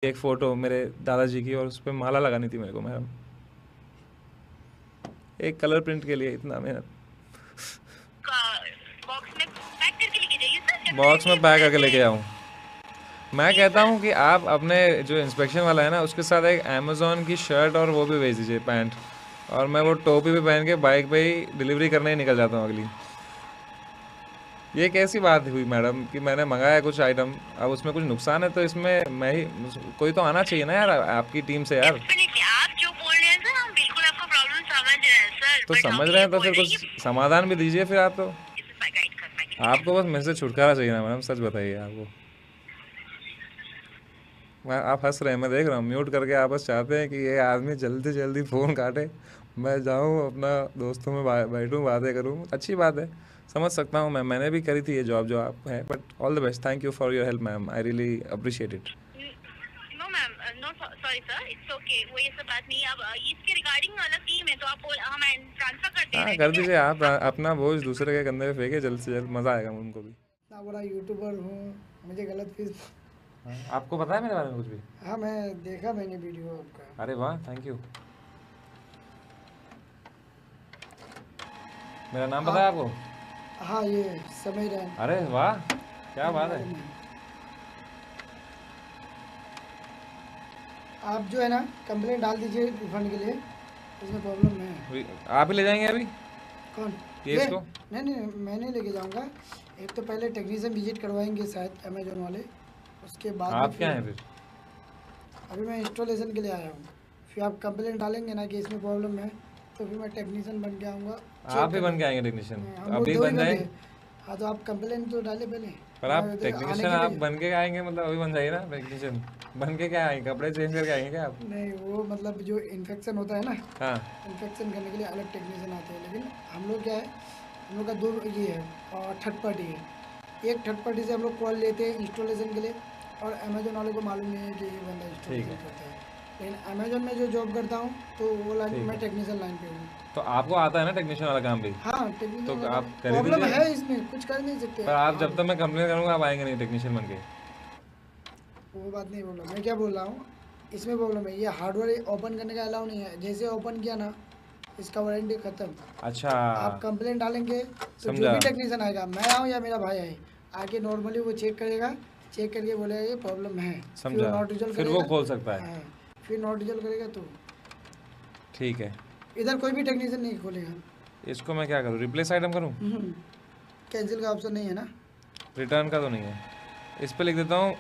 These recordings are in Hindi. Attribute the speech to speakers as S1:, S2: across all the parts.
S1: एक फ़ोटो मेरे दादाजी की और उस पे माला लगानी थी मेरे को मैडम, एक कलर प्रिंट के लिए इतना मेहनत।
S2: बॉक्स में पैक करके लेके जाइए सर,
S1: बॉक्स में
S2: डेफिनेटली
S1: पैक करके
S2: ऐसे।
S1: लेके आऊँ। मैं
S2: जी
S1: कहता
S2: सर।
S1: हूँ कि आप अपने जो इंस्पेक्शन वाला है ना उसके साथ एक अमेज़ॉन की शर्ट और वो भी भेज दीजिए, पैंट, और मैं वो टोपी भी पहन के बाइक पे ही डिलीवरी करने ही निकल जाता हूँ अगली। ये कैसी बात हुई मैडम कि मैंने मंगाया कुछ आइटम, अब उसमें कुछ नुकसान है तो इसमें मैं ही, कोई तो आना चाहिए ना यार आपकी टीम से यार।
S2: डेफिनेटली आप जो बोल रहे हैं सर, हम बिल्कुल आपका प्रॉब्लम समझ रहे हैं सर,
S1: तो
S2: बट
S1: समझ
S2: हम
S1: रहे
S2: ये
S1: हैं तो
S2: बोल
S1: फिर
S2: रहे हैं
S1: कुछ समाधान भी दीजिए फिर आप तो।
S2: कि गाइड कर पाएंगे, ठीक है।
S1: आपको बस मेरे से छुटकारा चाहिए ना मैडम, सच बताइए आपको। आप हंस रहे हैं, मैं देख रहा हूँ म्यूट करके, आप बस चाहते हैं कि ये आदमी जल्दी जल्दी फ़ोन काटे, मैं जाऊँ अपना दोस्तों में बैठूँ बातें करूँ। अच्छी बात है, समझ सकता हूँ मैं, मैंने भी करी थी ये जॉब जो आप है, but all the best, thank you for your help ma'am, I really appreciate it.
S2: No ma'am, no sorry sir, it's okay, वो ये सब बात नहीं। अब इसके रिगार्डिंग अलग टीम है, तो आप हम ट्रांसफर कर दे रहे
S1: हाँ
S2: हैं,
S1: कर
S2: ठीक है।
S1: दीजिए आप,
S2: आप
S1: अपना बोझ दूसरे के कंधे पे फेंके जल्द से जल्द, मज़ा आएगा उनको भी।
S3: इतना बड़ा यूट्यूबर हूँ, मुझे गलत फीस।
S1: हाँ, आपको पता है मेरे बारे में कुछ भी?
S3: हाँ, मैं देखा मैंने वीडियो आपका।
S1: अरे वाह, थैंक यू। मेरा नाम पता है
S3: आप,
S1: आपको?
S3: हाँ, ये समय रैन
S1: अरे वाह, क्या बात है।
S3: मालूम है। आप जो है ना कंप्लेंट डाल दीजिए रिफंड के लिए, इसमें प्रॉब्लम है।
S1: आप ही ले जाएंगे अभी
S3: कौन?
S1: केस
S3: ये
S1: को?
S3: नहीं नहीं, मैं नहीं लेके जाऊँगा। एक तो पहले टेक्नीशियन विजिट करवाएंगे शायद अमेजोन वाले, उसके बाद में
S1: आप क्या
S3: फिर।
S1: हैं फिर?
S3: अभी मैं इंस्टॉलेशन के लिए आया हूँ। फिर आप कंप्लेंट डालेंगे ना कि इसमें प्रॉब्लम है, तो फिर मैं टेक्नीशियन बन के आऊँगा चेक
S1: आप ही
S3: करने।
S1: बन के आएंगे टेक्नीशियन?
S3: हम
S1: तो
S3: लोग
S1: अभी
S3: दो ही
S1: बन
S3: बंदे
S1: जाए।
S3: हैं। हाँ, तो आप कंप्लेंट तो डाले पहले।
S1: पर
S3: मैं
S1: आप
S3: उधर आने
S1: टेक्नीशियन
S3: के
S1: आप
S3: लिए।
S1: बन के आएंगे मतलब अभी बन जाइए ना टेक्नीशियन। बन के क्या आएंगे, कपड़े चेंज करके आएंगे क्या आप?
S3: नहीं, वो मतलब जो इन्फेक्शन होता है ना,
S1: हाँ।
S3: इन्फेक्शन करने के लिए अलग टेक्नीशियन आते हैं, लेकिन हम लोग क्या है, हम लोग का दो ये है, और थर्ड पार्टी है। एक थर्ड पार्टी से हम लोग कॉल लेते हैं इंस्टॉलेशन के लिए, और अमेजोन वाले को मालूम नहीं है कि ये बंदा
S1: ठीक
S3: इंस्टॉलेशन
S1: है।
S3: करता है। लेकिन अमेजोन में जो जॉब करता हूँ, तो वो लाइन
S1: ठीक
S3: मैं
S1: है,
S3: टेक्नीशियन लाइन पे हूँ।
S1: तो आपको आता है ना टेक्नीशियन वाला काम भी?
S3: हाँ, टेक्नीशियन
S1: तो
S3: वाला
S1: आप कर ही
S3: प्रॉब्लम
S1: दीजिए।
S3: है, इसमें कुछ कर नहीं सकते
S1: पर आप जब
S3: आप।
S1: तक मैं कंप्लेन करूँगा आप आएंगे नहीं टेक्नीशियन बन के।
S3: वो बात नहीं बोल रहा, मैं क्या बोल रहा हूँ, इसमें प्रॉब्लम है, ये हार्डवेयर ओपन करने का अलाउ नहीं है। जैसे ओपन किया ना, इसका वारंटी ख़त्म।
S1: अच्छा,
S3: आप कंप्लेंट डालेंगे तो जो
S1: समझा।
S3: भी टेक्नीशियन आएगा, मैं आऊँ या मेरा भाई आए, आके नॉर्मली वो चेक करेगा, चेक करके बोलेगा ये प्रॉब्लम है। फिर वो
S1: समझा,
S3: नॉट रिजल्व
S1: फिर वो
S3: करेगा।
S1: खोल सकता है।
S3: हाँ, फिर नॉट रिजल्व करेगा तो
S1: ठीक है,
S3: इधर कोई भी टेक्नीशियन नहीं खोलेगा।
S1: इसको मैं क्या करूँ, रिप्लेस आइटम करूँ?
S3: कैंसिल का ऑप्शन नहीं है ना।
S1: रिटर्न का तो नहीं है? इस पे लिख देता हूँ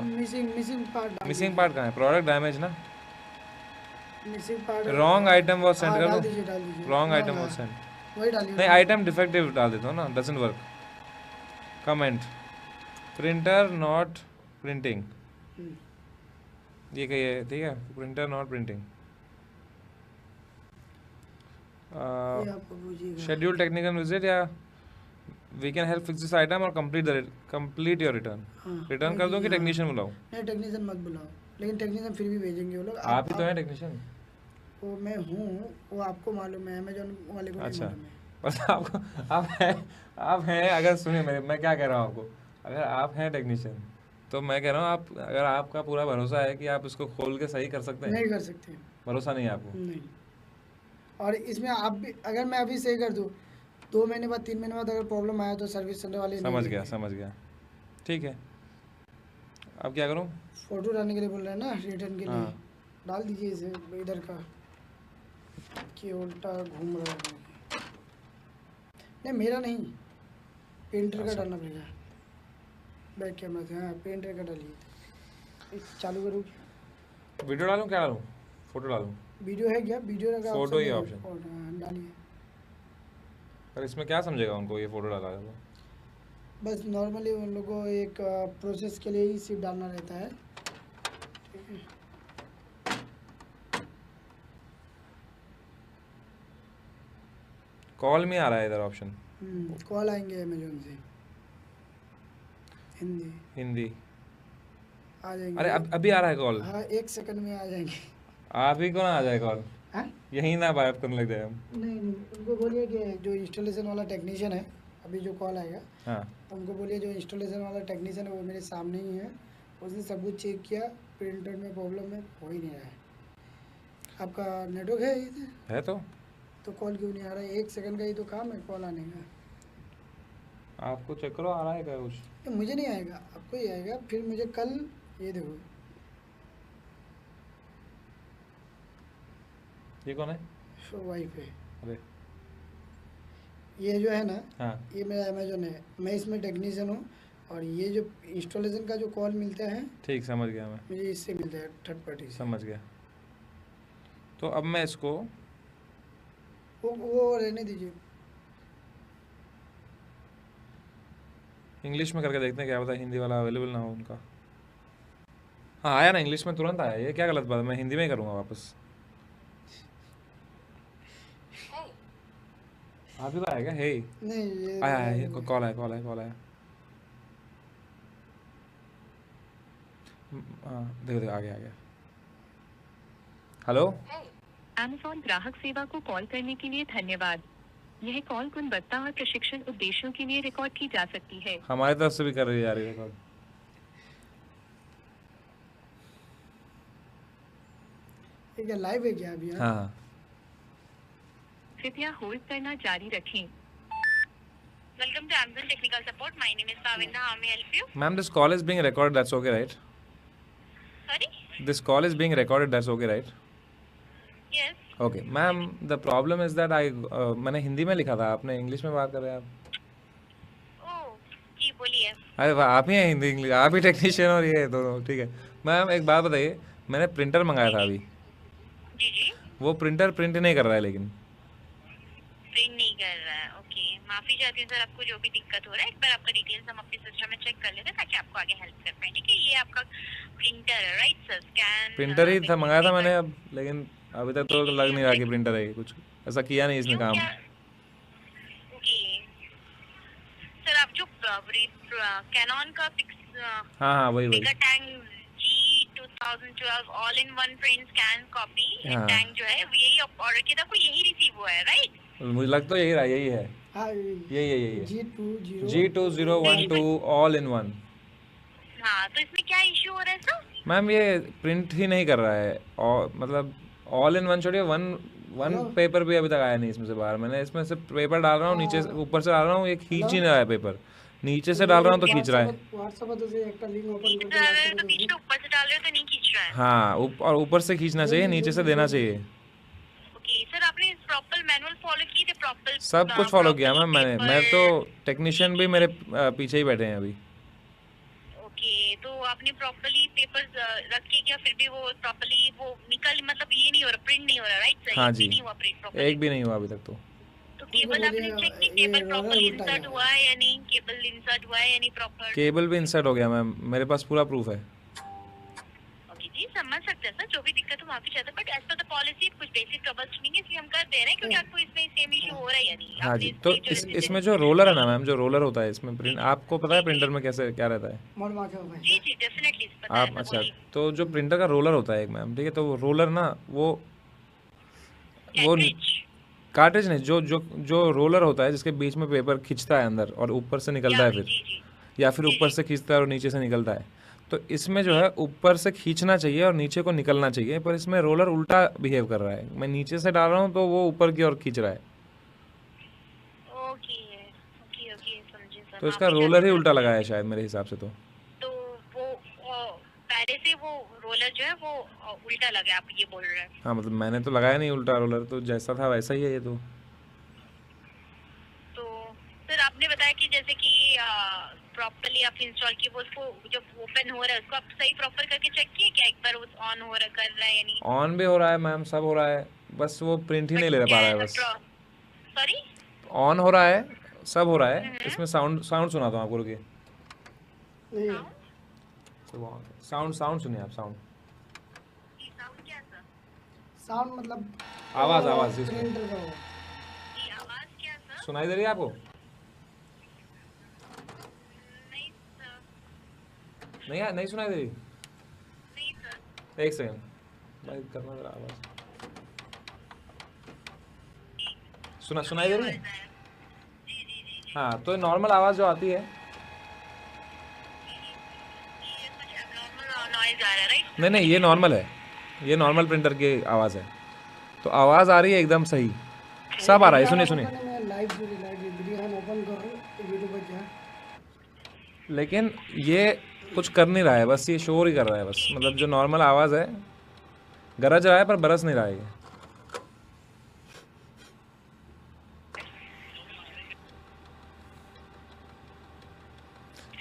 S3: मिसिंग मिसिंग पार्ट डाल
S1: मिसिंग
S3: दीजिए।
S1: पार्ट कहाँ है, प्रोडक्ट डैमेज ना?
S3: Missing part,
S1: wrong item was send
S3: हाँ,
S1: कर
S3: डाल
S1: दूँ?
S3: दीजिए डाल दीजिए।
S1: रॉन्ग
S3: हाँ
S1: आइटम
S3: हाँ,
S1: वॉज सेंड।
S3: वही डालिए
S1: नहीं,
S3: उसमें।
S1: आइटम डिफेक्टिव डाल देता हूँ ना, doesn't work. Comment, printer not printing,
S3: hmm,
S1: ये कहिए, ठीक है, प्रिंटर नॉट प्रिंटिंग।
S3: ये आपको पूछिएगा।
S1: शेड्यूल टेक्निकल विजिट या we can help fix this item और कंप्लीट योर रिटर्न।
S3: हाँ,
S1: रिटर्न
S3: वही
S1: कर दूँ कि
S3: कीजिए। हाँ,
S1: टेक्नीशियन बुलाऊँ?
S3: नहीं, टेक्नीशियन मत बुलाओ, लेकिन टेक्नीशियन फिर भी भेजेंगे वो लोग।
S1: आप ही तो हैं टेक्नीशियन।
S3: वो मैं हूँ, वो आपको मालूम है, अमेजोन वाले को नहीं
S1: अच्छा,
S3: मालूम है।
S1: बस आपको, आप हैं अगर सुनिए मेरे, मैं क्या कह रहा हूँ आपको, अगर आप हैं टेक्नीशियन तो मैं कह रहा हूँ, आप अगर आपका पूरा भरोसा है कि आप इसको खोल के सही कर सकते हैं,
S3: नहीं कर सकते।
S1: भरोसा नहीं है आपको?
S3: नहीं। और इसमें आप भी, अगर मैं अभी सही कर दूँ, 2 महीने बाद 3 महीने बाद अगर प्रॉब्लम आया तो सर्विस सेंटर वाले नहीं
S1: समझ गया,
S3: देंगे।
S1: समझ गया, ठीक है, अब क्या करूँ?
S3: फ़ोटो डालने के लिए बोल रहे हैं ना, रिटर्न के लिए।
S1: हाँ,
S3: डाल दीजिए इसे इधर का, कि उल्टा घूम रहा है। नहीं, मेरा नहीं, पेंटर का
S1: अच्छा,
S3: डालना पड़ेगा। बैक कैमरा से, हाँ, पेंटर का डालिए। चालू करूँ?
S1: वीडियो डालूँ क्या डालूँ, फोटो डालूँ?
S3: वीडियो है क्या? वीडियो का
S1: फोटो
S3: ऑप्शन
S1: ही
S3: है।
S1: ऑप्शन।
S3: हाँ, डालिए।
S1: पर इसमें क्या समझेगा उनको ये फोटो डाला है तो?
S3: बस नॉर्मली उन लोगों को एक प्रोसेस के लिए ही सिर्फ डालना रहता है, ठीक है।
S1: कॉल में आ रहा है इधर ऑप्शन,
S3: कॉल आएंगे अमेजोन से, हिंदी
S1: हिंदी।
S3: आ जाएंगे।
S1: अरे अभी आ रहा है कॉल?
S3: हाँ, 1 सेकंड में आ जाएंगे।
S1: आप ही को ना आ जाए कॉल,
S3: हाँ,
S1: यहीं ना बात करने लग जाए हम।
S3: नहीं नहीं, उनको बोलिए कि जो इंस्टॉलेशन वाला टेक्नीशियन है, अभी जो कॉल आएगा,
S1: हाँ,
S3: उनको बोलिए जो इंस्टॉलेशन वाला टेक्नीशियन है वो मेरे सामने ही है, उसने सब कुछ चेक किया, प्रिंटर में प्रॉब्लम है, हो ही नहीं रहा है। आपका नेटवर्क है इधर?
S1: है
S3: तो कॉल क्यों नहीं आ रहा है? 1 सेकंड का ही तो काम है कॉल आने का।
S1: आपको चेक करो आ रहा है क्या कुछ?
S3: ये मुझे नहीं आएगा, आपको ही आएगा। फिर मुझे कल ये देखो,
S1: ये कौन है?
S3: शो वाइफ है।
S1: अरे
S3: ये जो है ना,
S1: हाँ
S3: ये मेरा अमेजोन है, मैं इसमें टेक्नीशियन हूँ। और ये जो इंस्टॉलेशन का जो कॉल मिलता है,
S1: ठीक, समझ गया मैं,
S3: मुझे इससे मिलता है, थर्ड पार्टी से।
S1: समझ गया। तो अब मैं इसको
S3: वो रहने दीजिए।
S1: इंग्लिश में करके देखते हैं, क्या पता हिंदी वाला अवेलेबल ना हो उनका। हाँ आया ना, इंग्लिश में तुरंत आया। ये क्या गलत बात है, मैं हिंदी में ही करूँगा वापस। आप ही तो आया क्या? हे
S3: नहीं, ये
S1: आया आया, ये कॉल आया, कॉल आया, कॉल आया। हाँ देखो देखो, आ गया आ गया। हेलो,
S4: अमेज़न ग्राहक सेवा को कॉल करने के लिए धन्यवाद। यह कॉल गुणवत्ता और प्रशिक्षण उद्देश्यों के लिए रिकॉर्ड की जा सकती है।
S1: हमारी तरफ से भी कर रही जा रही है रिकॉर्ड।
S3: ये क्या लाइव है क्या अभी?
S1: हाँ हाँ।
S4: कृपया होल्ड करना जारी रखें।
S2: Welcome to Amazon Technical Support. My name is Pavinda. How may I help you?
S1: Ma'am, this call is being recorded, that's okay, right?
S2: Sorry?
S1: This call is being recorded, that's okay, right?
S2: Yes.
S1: Okay, ma'am, the problem is that मैंने हिंदी में लिखा था, आपने इंग्लिश में बात कर रहे हैं आप।
S2: Oh, जी बोलिए।
S1: अरे वाह, आप ही हैं हिंदी इंग्लिश, आप ही टेक्नीशियन और ये दोनों, ठीक है। मैम एक बात बताइए, मैंने प्रिंटर मंगाया था अभी,
S2: जी जी।
S1: वो प्रिंटर प्रिंट नहीं कर रहा है लेकिन।
S2: प्रिंट नहीं कर रहा है। ओके, माफी चाहती हूँ सर, आपको जो भी दिक्कत हो रहा है। एक बार आपका डिटेल्स हम अपने सिस्टम में चेक कर लेते हैं ताकि आपको आगे हेल्प कर पाए। ठीक है, ये आपका प्रिंटर है, राइट सर? स्कैन
S1: प्रिंटर ही था, मंगाया था मैंने अब, लेकिन अभी तक तो लग नहीं रहा कि प्रिंटर है। कुछ ऐसा किया नहीं इसने काम।
S2: ओके सर, आप जो कैनन का
S1: हाँ हाँ, वही वही।
S2: Tank G2012 all in one print scan copy
S1: हाँ।
S2: टैंक जो है, यही ऑर्डर किया था, आपको यही रिसीव हुआ है, राइट?
S1: मुझे लगता तो यही रहा, यही है,
S3: हाँ,
S1: यही है।
S3: G2012
S1: G2012 all in one.
S2: हाँ, तो इसमें क्या इशू हो रहा है सर?
S1: मैम ये प्रिंट ही नहीं कर रहा है, और मतलब ऑल इन वन छोड़िए, वन पेपर भी अभी तक आया नहीं इसमें से बाहर। मैंने इसमें से पेपर डाल रहा हूँ, नीचे से ऊपर से डाल रहा हूँ, ये खींच ही नहीं रहा है पेपर। नीचे से डाल रहा हूँ तो खींच रहा है।
S3: व्हाट्सएप पर तो एक लिंक ओपन
S2: नीचे से डाल रहे हो तो खींच रहे, ऊपर से डाल रहे हो तो नहीं खींच रहा है।
S1: हाँ, और ऊपर से खींचना चाहिए, नीचे से देना चाहिए।
S2: ओके सर, आपने प्रॉपर मैनुअल फॉलो की थी? प्रॉपर
S1: सब कुछ फॉलो किया मैम मैंने। मैं तो टेक्नीशियन भी मेरे पीछे ही बैठे हैं अभी।
S2: ओके, तो आपने प्रॉपर्ली पेपर्स रख के क्या? फिर भी वो प्रॉपर्ली वो निकल, मतलब ये नहीं हो रहा, प्रिंट नहीं हो रहा, राइट सर?
S1: हाँ
S2: एक भी
S1: जी,
S2: नहीं हुआ प्रिंट प्रॉपर्ली।
S1: एक भी नहीं हुआ अभी तक तो।
S2: तो केबल आपने चेक की? केबल प्रॉपर्ली इंसर्ट हुआ है या नहीं? केबल इंसर्ट हुआ है या नहीं प्रॉपर?
S1: केबल भी इंसर्ट हो गया मैम, मेरे पास पूरा प्रूफ है।
S2: ओके जी, समझ सकते हैं सर, जो भी दिक्कत हो माफी चाहते हैं, but as per the policy कुछ बेसिक ट्रबल शूटिंग इसलिए हम कर दे रहे हैं क्योंकि आपको इसमें सेम इशू हो रहा है या नहीं?
S1: हाँ
S2: आपने
S1: जी, तो
S2: इसमें जो
S1: इसमें जो रोलर है ना मैम, जो रोलर होता है इसमें प्रिंट, आपको पता है प्रिंटर में कैसे क्या रहता है?
S3: मोड मार्क है भाई।
S2: जी जी डेफिनेटली पता है
S1: आप
S2: सर,
S1: अच्छा,
S2: बोलिए।
S1: तो जो प्रिंटर का रोलर होता है एक मैम, ठीक है, तो वो रोलर ना, वो
S2: Cartridge।
S1: कार्ट्रिज नहीं, जो जो जो रोलर होता है जिसके बीच में पेपर खींचता है अंदर और ऊपर से निकलता है
S2: जी
S1: फिर,
S2: जी
S1: या फिर ऊपर से खींचता है और नीचे से निकलता है। तो इसमें जो है ऊपर से खींचना चाहिए और नीचे को निकलना चाहिए, पर इसमें रोलर उल्टा बिहेव कर रहा है। मैं नीचे से डाल रहा हूँ तो वो ऊपर की ओर खींच रहा है।
S2: ओके ओके ओके, समझे सर।
S1: तो इसका
S2: माफी
S1: रोलर
S2: चाहते
S1: ही
S2: हैं
S1: उल्टा
S2: सर।
S1: लगाया है शायद मेरे हिसाब से।
S2: तो वो पहले से वो रोलर जो है वो उल्टा लगा, आप ये बोल रहे हैं?
S1: हाँ मतलब मैंने तो लगाया नहीं उल्टा रोलर, तो जैसा था वैसा ही है ये तो।
S2: तो सर आपने बताया कि जैसे कि प्रॉपर्ली आप इंस्टॉल किए, वो उसको जब ओपन हो रहा है उसको आप सही प्रॉपर करके चेक किए क्या? एक बार वो ऑन हो रहा, कर रहा है या नहीं?
S1: ऑन भी हो रहा है मैम, सब हो रहा है, बस वो प्रिंट ही नहीं ले पा रहा है बस।
S2: सॉरी?
S1: ऑन हो रहा है, सब हो रहा है। इसमें साउंड सुनाता हूँ आपको, रुकिए।
S3: नहीं,
S1: साउंड सुनिए आप, साउंड
S2: साउंड क्या सर?
S3: साउंड मतलब
S1: आवाज जिसमें
S3: प्रिंटर का हो।
S2: ये आवाज क्या सर?
S1: सुनाई दे रही है आपको?
S2: नहीं सर,
S1: नहीं सुनाई दे रही?
S2: नहीं सर।
S1: एक सेकंड भाई, करना जरा आवाज। सुनाई दे रही है?
S2: जी जी जी
S1: हाँ, तो नॉर्मल आवाज जो आती है,
S2: ये कुछ आ रहा है, राइट?
S1: नहीं नहीं, ये नॉर्मल है, ये नॉर्मल प्रिंटर की आवाज़ है, तो आवाज़ आ रही है एकदम सही, सब आ रहा है। सुनिए सुनिए,
S3: मैं लाइव वीडियो हम ओपन कर रहा हूँ यूट्यूब पर क्या,
S1: लेकिन ये कुछ कर नहीं रहा है, बस ये शोर ही कर रहा है बस, मतलब जो नॉर्मल आवाज़ है, गरज रहा है पर बरस नहीं रहा है ये।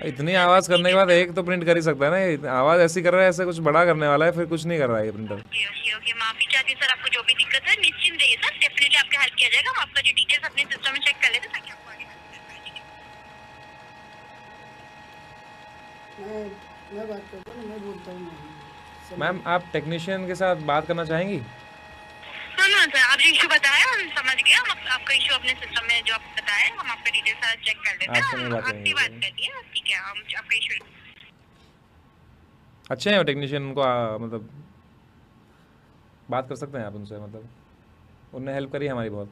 S1: इतनी आवाज़ करने के बाद एक तो प्रिंट कर ही सकता है ना, ये आवाज़ ऐसी कर रहा है, ऐसे कुछ बड़ा करने वाला है, फिर कुछ नहीं कर रहा है ये प्रिंटर।
S2: ओके ओके ओके, माफी चाहती हूँ सर, आपको जो भी दिक्कत है निश्चिंत रहिए सर, डेफिनेटली आपका हेल्प किया जाएगा। हम आपका जो डिटेल्स अपने सिस्टम में चेक कर लेते हैं ताकि आपको आगे help कर पाएं, ठीक है?
S3: मैं बात करता हूँ, मैं बोलता हूँ नहीं।
S1: मैम आप टेक्नीशियन के साथ बात करना चाहेंगी?
S2: नो सर, आप जो इशू बताया हम समझ गए, हम आपका इशू अपने सिस्टम में जो आप बताया हम आपका डिटेल्स सारा चेक कर लेते हैं।
S1: आपसे नहीं बात
S2: आपसे बात
S1: करेंगे।
S2: कर दिए, ठीक है, हम आपका इशू
S1: अच्छे हैं टेक्नीशियन, उनको मतलब बात कर सकते हैं आप उनसे, मतलब उनने हेल्प करी हमारी बहुत।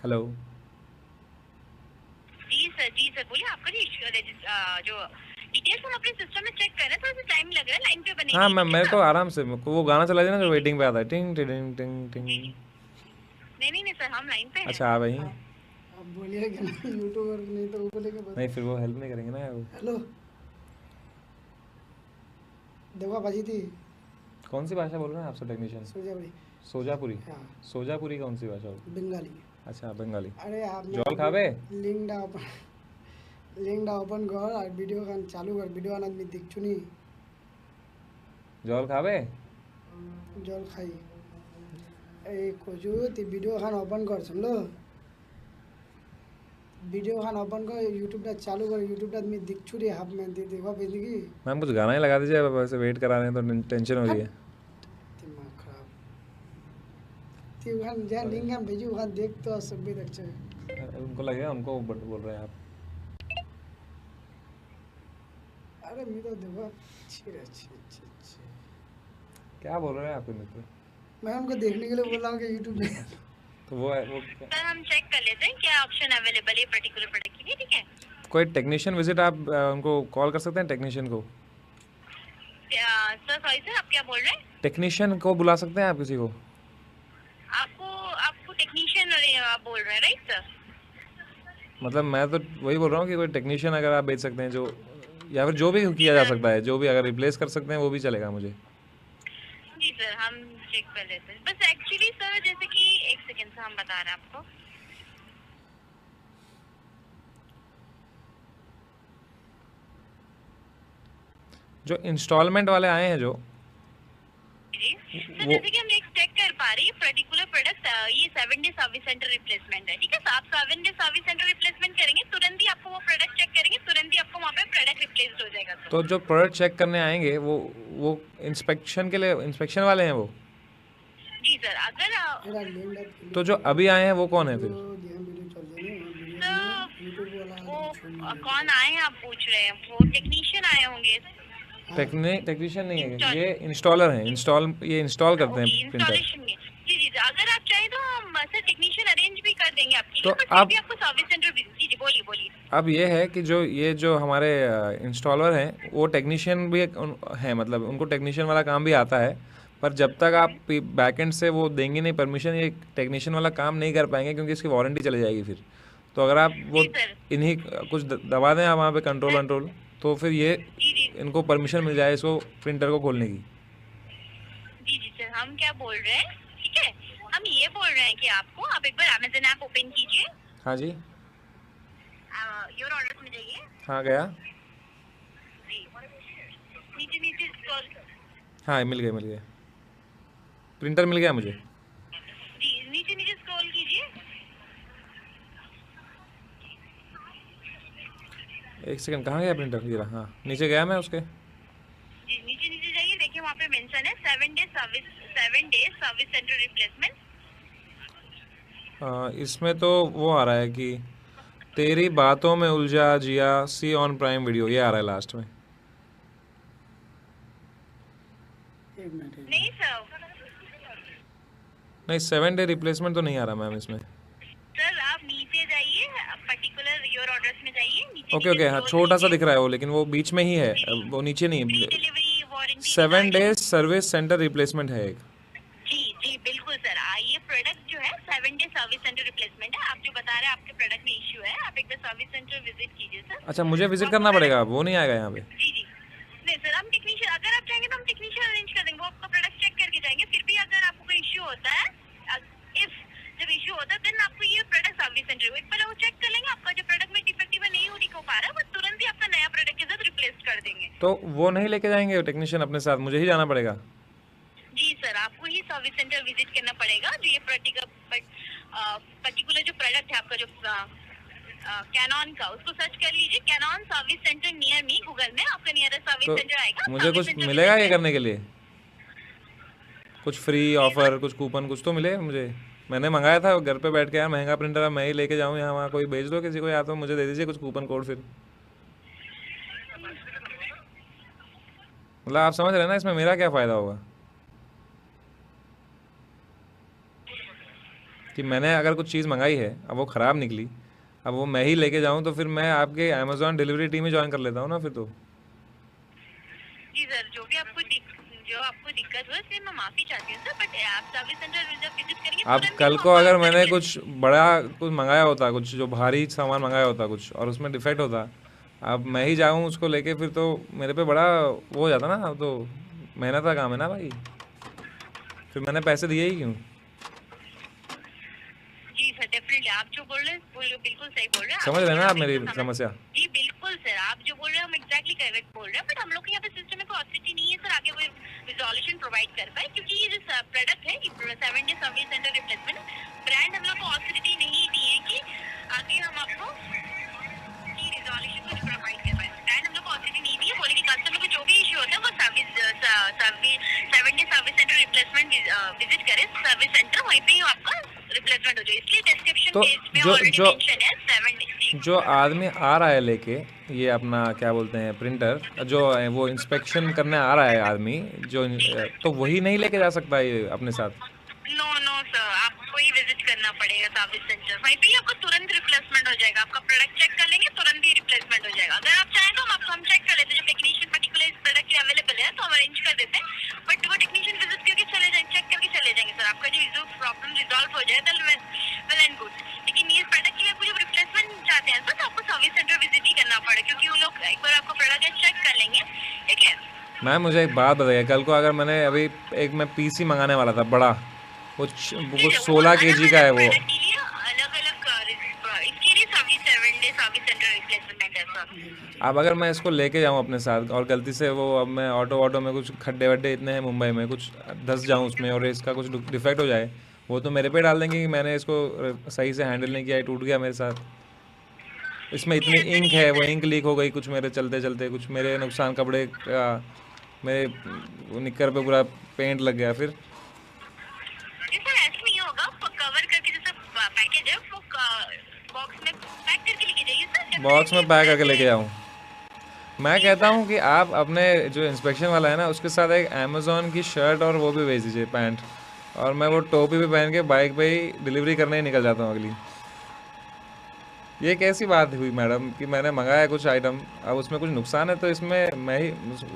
S1: हेलो,
S2: जी सर बोलिए, आपका जो जो डिटेल्स हम अपने सिस्टम में चेक कर रहे हैं, थोड़ा सा टाइम लग रहा है, लाइन पे बने
S1: हाँ मैम, मेरे को आराम से, मेरे को वो गाना चला जाए ना जो वेटिंग पे आता है, टिंग टिंग टिंग टिंग।
S2: नहीं सर, हम लाइन पे हैं।
S1: अच्छा आ भाई,
S3: अब बोलिए कि नहीं यूट्यूबर नहीं तो ऊपर लेके बस।
S1: नहीं फिर वो हेल्प नहीं करेंगे ना वो।
S3: हेलो देखो बाजी थी
S1: कौन सी भाषा बोल रहे हैं आपसे टेक्नीशियन?
S3: सोजा भाई,
S1: सोजापुरी?
S3: हाँ
S1: सोजापुरी कौन सी भाषा होगी?
S3: बंगाली।
S1: अच्छा बंगाली।
S3: अरे आप
S1: জল খাবে?
S3: লিঙ্কটা ওপেন কর আর ভিডিও গান চালু কর, ভিডিও গান আমি দেখছু নি,
S1: জল খাবে?
S3: জল খাই এই কচু তুই ভিডিও গান ওপেন কর, শুনলো ভিডিও গান ওপেন কর, यूट्यूबটা चालू कर, यूट्यूबটা আমি দেখছু রে, হাফ में दे देखो भेज की
S1: मैम कुछ गाना ही लगा दीजिए, अब वैसे वेट करा रहे हैं तो टेंशन हो रही है।
S3: दिमाग खराब ती गान जा लिंक हम भेजू गान देख तो सब भी अच्छा है।
S1: उनको लगेगा हमको बोल रहे हैं आप।
S3: अरे मैं तो देखो अच्छी अच्छी अच्छी अच्छी,
S1: क्या बोल रहे हैं आप मित्र?
S3: मैं उनको देखने के लिए बोल रहा हूँ कि यूट्यूब पे
S1: तो वो है वो
S2: सर हम चेक कर लेते हैं क्या ऑप्शन अवेलेबल है पर्टिकुलर प्रोडक्ट के लिए, ठीक है?
S1: कोई टेक्नीशियन विजिट आप उनको कॉल कर सकते हैं, टेक्नीशियन को?
S2: सर सॉरी सर, आप क्या बोल रहे हैं?
S1: टेक्नीशियन को बुला सकते हैं आप किसी को?
S2: आपको टेक्नीशियन आप बोल रहे हैं, राइट सर?
S1: मतलब मैं तो वही बोल रहा हूँ कि कोई टेक्नीशियन अगर आप भेज सकते हैं जो, या फिर जो भी किया जा सकता है, जो भी अगर रिप्लेस कर सकते हैं वो भी चलेगा मुझे।
S2: जी सर, हम चेक कर लेते हैं। बस एक्चुअली सर जैसे कि एक सेकंड से हम बता रहे हैं आपको।
S1: जो इंस्टॉलमेंट वाले आए हैं जो,
S2: जी सर,
S1: वो
S2: जैसे कि हम एक चेक कर पा रही है पर्टिकुलर प्रोडक्ट, ये 7 डे सर्विस सेंटर रिप्लेसमेंट है, ठीक है? आप 7 डे सर्विस सेंटर रिप्लेसमेंट करेंगे, तुरंत ही आपको वो प्रोडक्ट चेक करेंगे, तुरंत ही आपको वहाँ पे प्रोडक्ट रिप्लेस हो जाएगा सर।
S1: तो जो प्रोडक्ट चेक करने आएंगे वो इंस्पेक्शन के लिए, इंस्पेक्शन वाले हैं वो?
S2: जी सर, अगर
S3: मेरा लिंक
S1: तो जो अभी आए हैं वो कौन है फिर?
S3: वीडियो चल रही है वीडियो यूट्यूब वाला
S2: वो कौन आए हैं आप पूछ रहे हैं? वो टेक्नीशियन आए होंगे।
S1: टेक्नीशियन नहीं है ये, इंस्टॉलर हैं, ये इंस्टॉल करते हैं प्रिंटर।
S2: इंस्टॉलेशन में जी अगर आप चाहें तो हम सर टेक्नीशियन अरेंज भी कर देंगे आपके
S1: तो
S2: लिए, बट
S1: आप-
S2: फिर भी आपको सर्विस सेंटर जी बोलिए।
S1: अब ये है कि जो हमारे इंस्टॉलर हैं वो टेक्नीशियन भी हैं, मतलब उनको टेक्नीशियन वाला काम भी आता है, पर जब तक आप बैकएंड से वो देंगे नहीं परमिशन, ये टेक्नीशियन वाला काम नहीं कर पाएंगे क्योंकि इसकी वारंटी चली जाएगी फिर। तो अगर आप वो
S2: जी सर।
S1: इन्हीं कुछ दबा दें आप वहाँ पे कंट्रोल, तो फिर ये
S2: जी
S1: इनको परमिशन मिल जाए इसको प्रिंटर को खोलने की।
S2: जी सर, हम क्या बोल रहे हैं, ठीक है? हम ये बोल रहे हैं कि आपको आप एक बार अमेज़न ऐप ओपन कीजिए,
S1: हाँ जी,
S2: योर ऑर्डर्स में जाइए
S1: हाँ गया,
S2: जी, नीचे स्क्रॉल
S1: हाँ मिल गए, प्रिंटर मिल गया मुझे।
S2: जी, नीचे स्क्रॉल कीजिए।
S1: एक सेकंड, कहाँ गया प्रिंटर? ये रहा, हाँ नीचे गया मैं उसके।
S2: जी, नीचे जाइए, देखिए वहाँ पे मेंशन है 7 डे सर्विस सेंटर रिप्लेसमेंट।
S1: इसमें तो वो आ रहा है कि तेरी बातों में उलझा जिया, सी ऑन प्राइम वीडियो, ये आ रहा है लास्ट में।
S3: एक मिनट
S2: नहीं सर,
S1: नहीं 7 डे रिप्लेसमेंट तो नहीं आ रहा मैम इसमें।
S2: सर नीचे जाइए, पर्टिकुलर योर ऑर्डर्स में जाइए, नीचे
S1: ओके ओके, हाँ छोटा सा दिख रहा है वो, लेकिन वो बीच में ही है, वो नीचे नहीं
S2: फ्री
S1: है।
S2: Delivery warranty
S1: 7 days service centre replacement है एक।
S2: जी जी बिल्कुल सर। ये प्रोडक्ट जो है 7 डे सर्विस सेंटर रिप्लेसमेंट है। आप जो बता रहे हैं आपके प्रोडक्ट में इश्यू है, आप एक बार सर्विस सेंटर विजिट कीजिए सर।
S1: अच्छा, मुझे विजिट करना पड़ेगा, वो नहीं आएगा यहाँ पे?
S2: जी जी नहीं सर, हम टेक्नीशियन, अगर आप चाहेंगे तो हम टेक्नीशियन अरेंज कर देंगे, वो आपका प्रोडक्ट चेक करके जाएंगे। फिर भी अगर आपको कोई इश्यू होता है, इफ जब इश्यू होता है देन आपको ये प्रोडक्ट सर्विस सेंटर एक बार वो चेक कर लेंगे, आपका जो प्रोडक्ट में डिफेक्टिव है, नहीं हो दिखा पा रहा है, वो तुरंत ही आपका नया प्रोडक्ट के साथ रिप्लेस कर देंगे।
S1: तो वो नहीं लेके जाएंगे टेक्नीशियन अपने साथ, मुझे ही जाना पड़ेगा?
S2: जी सर, आपको ही सर्विस सेंटर विजिट करना पड़ेगा। जो ये पर्टिकुलर जो प्रोडक्ट है आपका, जो कैनॉन का, उसको सर्च कर लीजिए, Canon service centre near me, Google में आपका नियरेस्ट सर्विस
S1: तो
S2: सेंटर आएगा।
S1: मुझे
S2: सर्विस
S1: कुछ
S2: सेंटर
S1: मिलेगा
S2: visit
S1: ये करने के लिए? कुछ फ्री ऑफर, कुछ कूपन, कुछ तो मिले मुझे? मैंने मंगाया था घर पे बैठ के, यार महंगा प्रिंटर है, मैं ही लेके जाऊँ यहाँ वहाँ, कोई भेज दो किसी को, या तो मुझे दे दीजिए कुछ कूपन कोड। फिर मतलब आप समझ रहे हैं ना इसमें मेरा क्या फ़ायदा होगा? कि मैंने अगर कुछ चीज़ मंगाई है, अब वो ख़राब निकली, अब वो मैं ही लेके जाऊँ, तो फिर मैं आपके अमेज़ॉन डिलीवरी टीम में ज्वाइन कर लेता हूँ ना फिर तो।
S2: जी सर, जो आपको दिक्कत हुई इसलिए मैं माफी चाहती हूँ सर, बट आप सर्विस सेंटर जब विजिट करेंगे
S1: अब
S2: तुरंत
S1: कल
S2: ही
S1: को
S2: वो
S1: अगर
S2: काम
S1: मैंने
S2: करेंगे।
S1: कुछ बड़ा कुछ मंगाया होता, कुछ जो भारी सामान मंगाया होता कुछ, और उसमें डिफेक्ट होता, अब मैं ही जाऊँ उसको लेके, फिर तो मेरे पे बड़ा वो हो जाता ना। अब तो मेहनत का काम है ना भाई, फिर मैंने पैसे दिए ही क्यों?
S2: जी सर, डेफिनेटली आप जो बोल रहे हैं बिल्कुल सही बोल रहे हैं।
S1: समझ रहे हैं ना आप मेरी
S2: बिल्कुल
S1: समस्या?
S2: जी बिल्कुल सर, आप जो बोल रहे हैं हम एग्जैक्टली करेक्ट बोल रहे हैं, बट हम लोग के यहाँ पे सिस्टम में कोई ऑथोरिटी नहीं है सर आगे वो रिजोल्यूशन प्रोवाइड कर पाए, क्योंकि ये जो प्रोडक्ट है 7 day service centre replacement, brand हम लोग को ऑथोरिटी नहीं दी है कि आगे हम आपको की रिजोल्यूशन कुछ प्रोवाइड कर पाए। ब्रांड हम लोग को ऑथोरिटी नहीं दी है, बोले कि कस्टमर को जो भी इशू होता है वो 7 day service centre replacement visit करे सर्विस सेंटर, वहीं पे ही आपका रिप्लेसमेंट हो जाए। इसलिए डिस्क्रिप्शन
S1: तो
S2: पेज में
S1: जो
S2: ऑलरेडी
S1: जो
S2: मेंशन है 7 डे।
S1: जो आदमी आ रहा है लेके ये अपना क्या बोलते हैं प्रिंटर, जो है वो इंस्पेक्शन करने आ रहा है आदमी जो, तो वही नहीं लेके जा सकता ये अपने साथ?
S2: नो नो सर, आपको ही विजिट करना पड़ेगा सर्विस सेंटर, वहीं पे ही आपको तुरंत रिप्लेसमेंट हो जाएगा। आपका प्रोडक्ट चेक कर लेंगे, तुरंत ही रिप्लेसमेंट हो जाएगा। अगर आप चाहें तो हम चेक कर लेते हैं, जब टेक्नीशियन पर्टिकुलर इस प्रोडक्ट के अवेलेबल है तो हम अरेंज कर देते हैं, बट वो टेक्नीशियन विजिट करके चले जाएंगे, चेक करके चले जाएंगे सर। आपका जो प्रॉब्लम रिजॉल्व हो जाए तो वेल एंड गुड, लेकिन ये प्रोडक्ट के लिए आपको जब रिप्लेसमेंट चाहते हैं सर तो आपको सर्विस सेंटर विजिट ही करना पड़ेगा, क्योंकि वो लोग एक बार आपका प्रोडक्ट चेक कर लेंगे। ठीक है
S1: मैम मुझे एक बात बताइए, कल को अगर मैंने अभी एक मैं पीसी मंगाने वाला था बड़ा, वो 16 kg का है वो,
S2: इसके लिए service 7 day service centre replacement है सर।
S1: अब अगर मैं इसको लेके जाऊँ अपने साथ और गलती से वो, अब मैं ऑटो में कुछ खड्डे वड्डे इतने हैं मुंबई में, कुछ धंस जाऊँ उसमें और इसका कुछ डिफेक्ट हो जाए, वो तो मेरे पे डाल देंगे कि मैंने इसको सही से हैंडल नहीं किया, ये टूट गया मेरे साथ। इसमें इतनी इंक है, वो इंक लीक हो गई कुछ मेरे चलते चलते, कुछ मेरे नुकसान कपड़े का, मेरे निक्कर पे पूरा पेंट लग गया। फिर
S2: सर ऐसे नहीं होगा, कवर करके जैसे पैकेज है वो बॉक्स में पैक करके लेके जाइए सर।
S1: बॉक्स में पैक करके लेके जाऊँ? मैं कहता हूँ कि आप अपने जो इंस्पेक्शन वाला है ना उसके साथ एक अमेज़ॉन की शर्ट और वो भी भेज दीजिए, पैंट, और मैं वो टोपी भी पहन के बाइक पे ही डिलीवरी करने ही निकल जाता हूँ अगली। ये कैसी बात हुई मैडम कि मैंने मंगाया कुछ आइटम, अब उसमें कुछ नुकसान है तो इसमें मैं ही,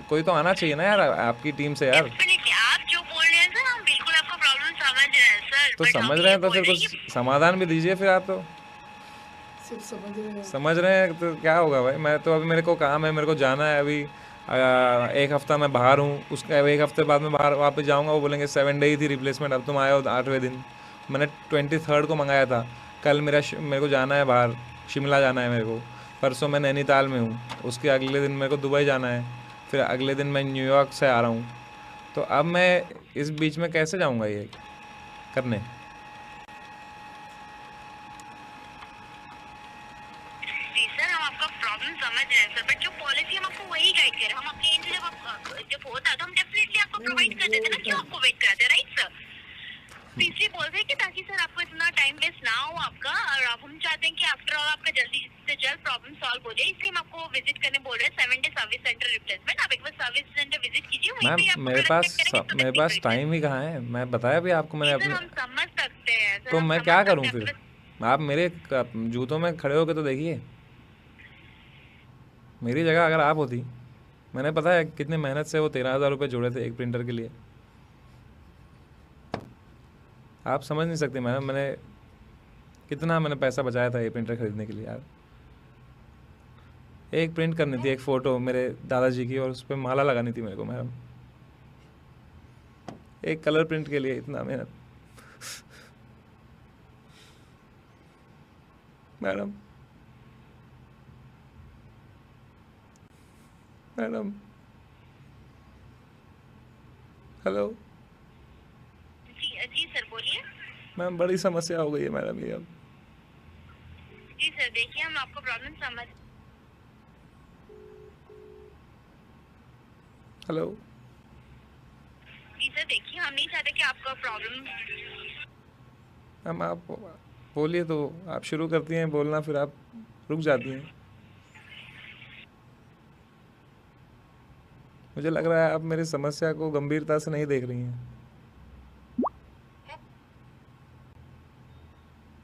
S1: कोई तो आना चाहिए ना यार आपकी टीम से यार।
S2: डेफिनेटली आप जो बोल रहे हैं सर हम बिल्कुल आपका प्रॉब्लम समझ रहे हैं सर,
S1: तो
S2: but हम
S1: समझ
S2: ये
S1: रहे हैं तो
S2: बोल
S1: फिर
S2: रहे हैं
S1: कुछ समाधान भी दीजिए फिर आप तो।
S3: सिर्फ समझ रहे हैं।
S1: समझ रहे हैं तो क्या होगा भाई, मैं तो अभी मेरे को काम है, मेरे को जाना है अभी, एक हफ्ता मैं बाहर हूँ, उसका एक हफ्ते बाद मैं बाहर वापस जाऊँगा, वो बोलेंगे 7 डे ही थी रिप्लेसमेंट, अब तुम आए हो 8वें दिन। मैंने 23rd को मंगाया था, कल मेरे को जाना है बाहर, शिमला जाना है मेरे को, परसों मैं नैनीताल में हूँ, उसके अगले दिन मेरे को दुबई जाना है, फिर अगले दिन मैं न्यूयॉर्क से आ रहा हूँ, तो अब मैं इस बीच में कैसे जाऊँगा ये करने?
S2: जी सर, हम आपका प्रॉब्लम समझ रहे हैं सर, बट जो पॉलिसी हम आपको वही गाइड कर रहे हैं। हम आपके एंड से जब होता है तो हम डेफिनेटली आपको प्रोवाइड कर देते हैं ना, क्यों आपको वेट कराते हैं, राइट सर? तो इसलिए बोल रहे हैं कि ताकि सर आपको इतना टाइम वेस्ट ना हो आपका, और अब हम चाहते हैं कि आफ्टर ऑल आपका जल्दी से जल्द प्रॉब्लम सॉल्व हो जाए, इसलिए हम आपको विजिट करने बोल रहे हैं 7 डे सर्विस सेंटर रिप्लेसमेंट। आप एक बार सर्विस सेंटर विजिट कीजिए, वहीं पे
S1: मैम
S2: आपको
S1: मेरे
S2: product check करेंगे, तो
S1: पास
S2: definitely
S1: टाइम ही कहाँ है, मैं बताया भी आपको मैंने
S2: सर
S1: अपने,
S2: हम समझ सकते हैं सर,
S1: तो
S2: हम
S1: मैं
S2: समझ
S1: क्या
S2: सकते
S1: करूँ
S2: हैं,
S1: फिर?
S2: बस
S1: आप मेरे जूतों में खड़े होकर तो देखिए, मेरी जगह अगर आप होती, मैंने पता है कितनी मेहनत से वो 13,000 रुपये जोड़े थे एक प्रिंटर के लिए। आप समझ नहीं सकते मैडम, मैंने पैसा बचाया था ये प्रिंटर खरीदने के लिए यार। एक प्रिंट करनी थी एक फ़ोटो मेरे दादाजी की, और उस पर माला लगानी थी मेरे को मैडम। एक कलर प्रिंट के लिए इतना मेहनत मैडम। मैडम हेलो
S2: जी सर बोलिए।
S1: मैम, बड़ी समस्या हो गई है मैडम ये अब।
S2: जी सर देखिए हम आपको प्रॉब्लम समझ।
S1: हेलो
S2: जी सर देखिए हम नहीं चाहते कि आपका प्रॉब्लम।
S1: मैम आप बोलिए, तो आप शुरू करती हैं बोलना, फिर आप रुक जाती हैं। मुझे लग रहा है आप मेरी समस्या को गंभीरता से नहीं देख रही हैं।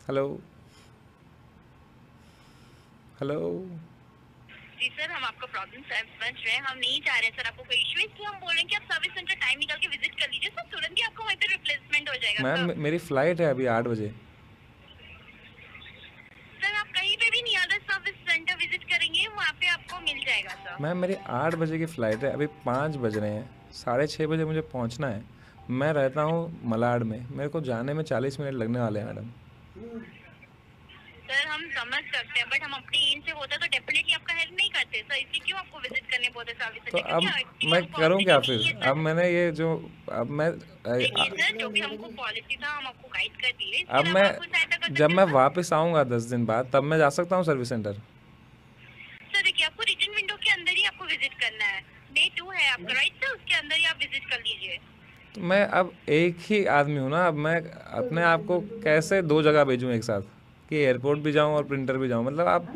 S1: हेलो हेलो
S2: जी सर हम आपका प्रॉब्लम समझ रहे हैं। हम नहीं चाह रहे सर आपको कोई इशू, इसलिए हम बोल रहे हैं कि आप सर्विस सेंटर टाइम निकाल के विजिट कर लीजिए सर, तुरंत ही आपको वहीं पे रिप्लेसमेंट हो जाएगा।
S1: मैम, मेरी फ़्लाइट है अभी 8 बजे।
S2: सर आप कहीं पे भी नहीं अदर सर्विस सेंटर विजिट करेंगे वहाँ पे आपको मिल जाएगा सर।
S1: मैम मेरी 8 बजे की फ़्लाइट है, अभी 5 बज रहे हैं, 6:30 बजे मुझे पहुंचना है। मैं रहता हूँ मलाड में, मेरे को जाने में 40 मिनट लगने वाले हैं मैडम।
S2: सर हम समझ सकते हैं बट हम अपनी एंड से होता तो डेफिनेटली आपका हेल्प नहीं करते सर, इसलिए क्यों आपको विजिट करने बोलते सर्विस
S1: तो
S2: सेंटर?
S1: अब मैं करूँ क्या फिर? अब मैंने ये जो अब मैं
S2: देखिए सर जो भी हमको पॉलिसी था हम आपको गाइड कर दिए, इसके
S1: अब
S2: अलावा
S1: मैं
S2: आप कुछ सहायता कर
S1: जब
S2: सकते
S1: मैं
S2: हैं
S1: वापस आऊँगा 10 दिन बाद, तब मैं जा सकता हूँ सर्विस सेंटर?
S2: सर? देखिए आपको रिटर्न विंडो के अंदर ही आपको विजिट करना है, डे 2 है आपका राइट सर, उसके अंदर ही आप विजिट कर लीजिए।
S1: तो मैं अब एक ही आदमी हूँ ना, अब मैं अपने आप को कैसे 2 जगह भेजूँ एक साथ, कि एयरपोर्ट भी जाऊँ और प्रिंटर भी जाऊँ? मतलब आप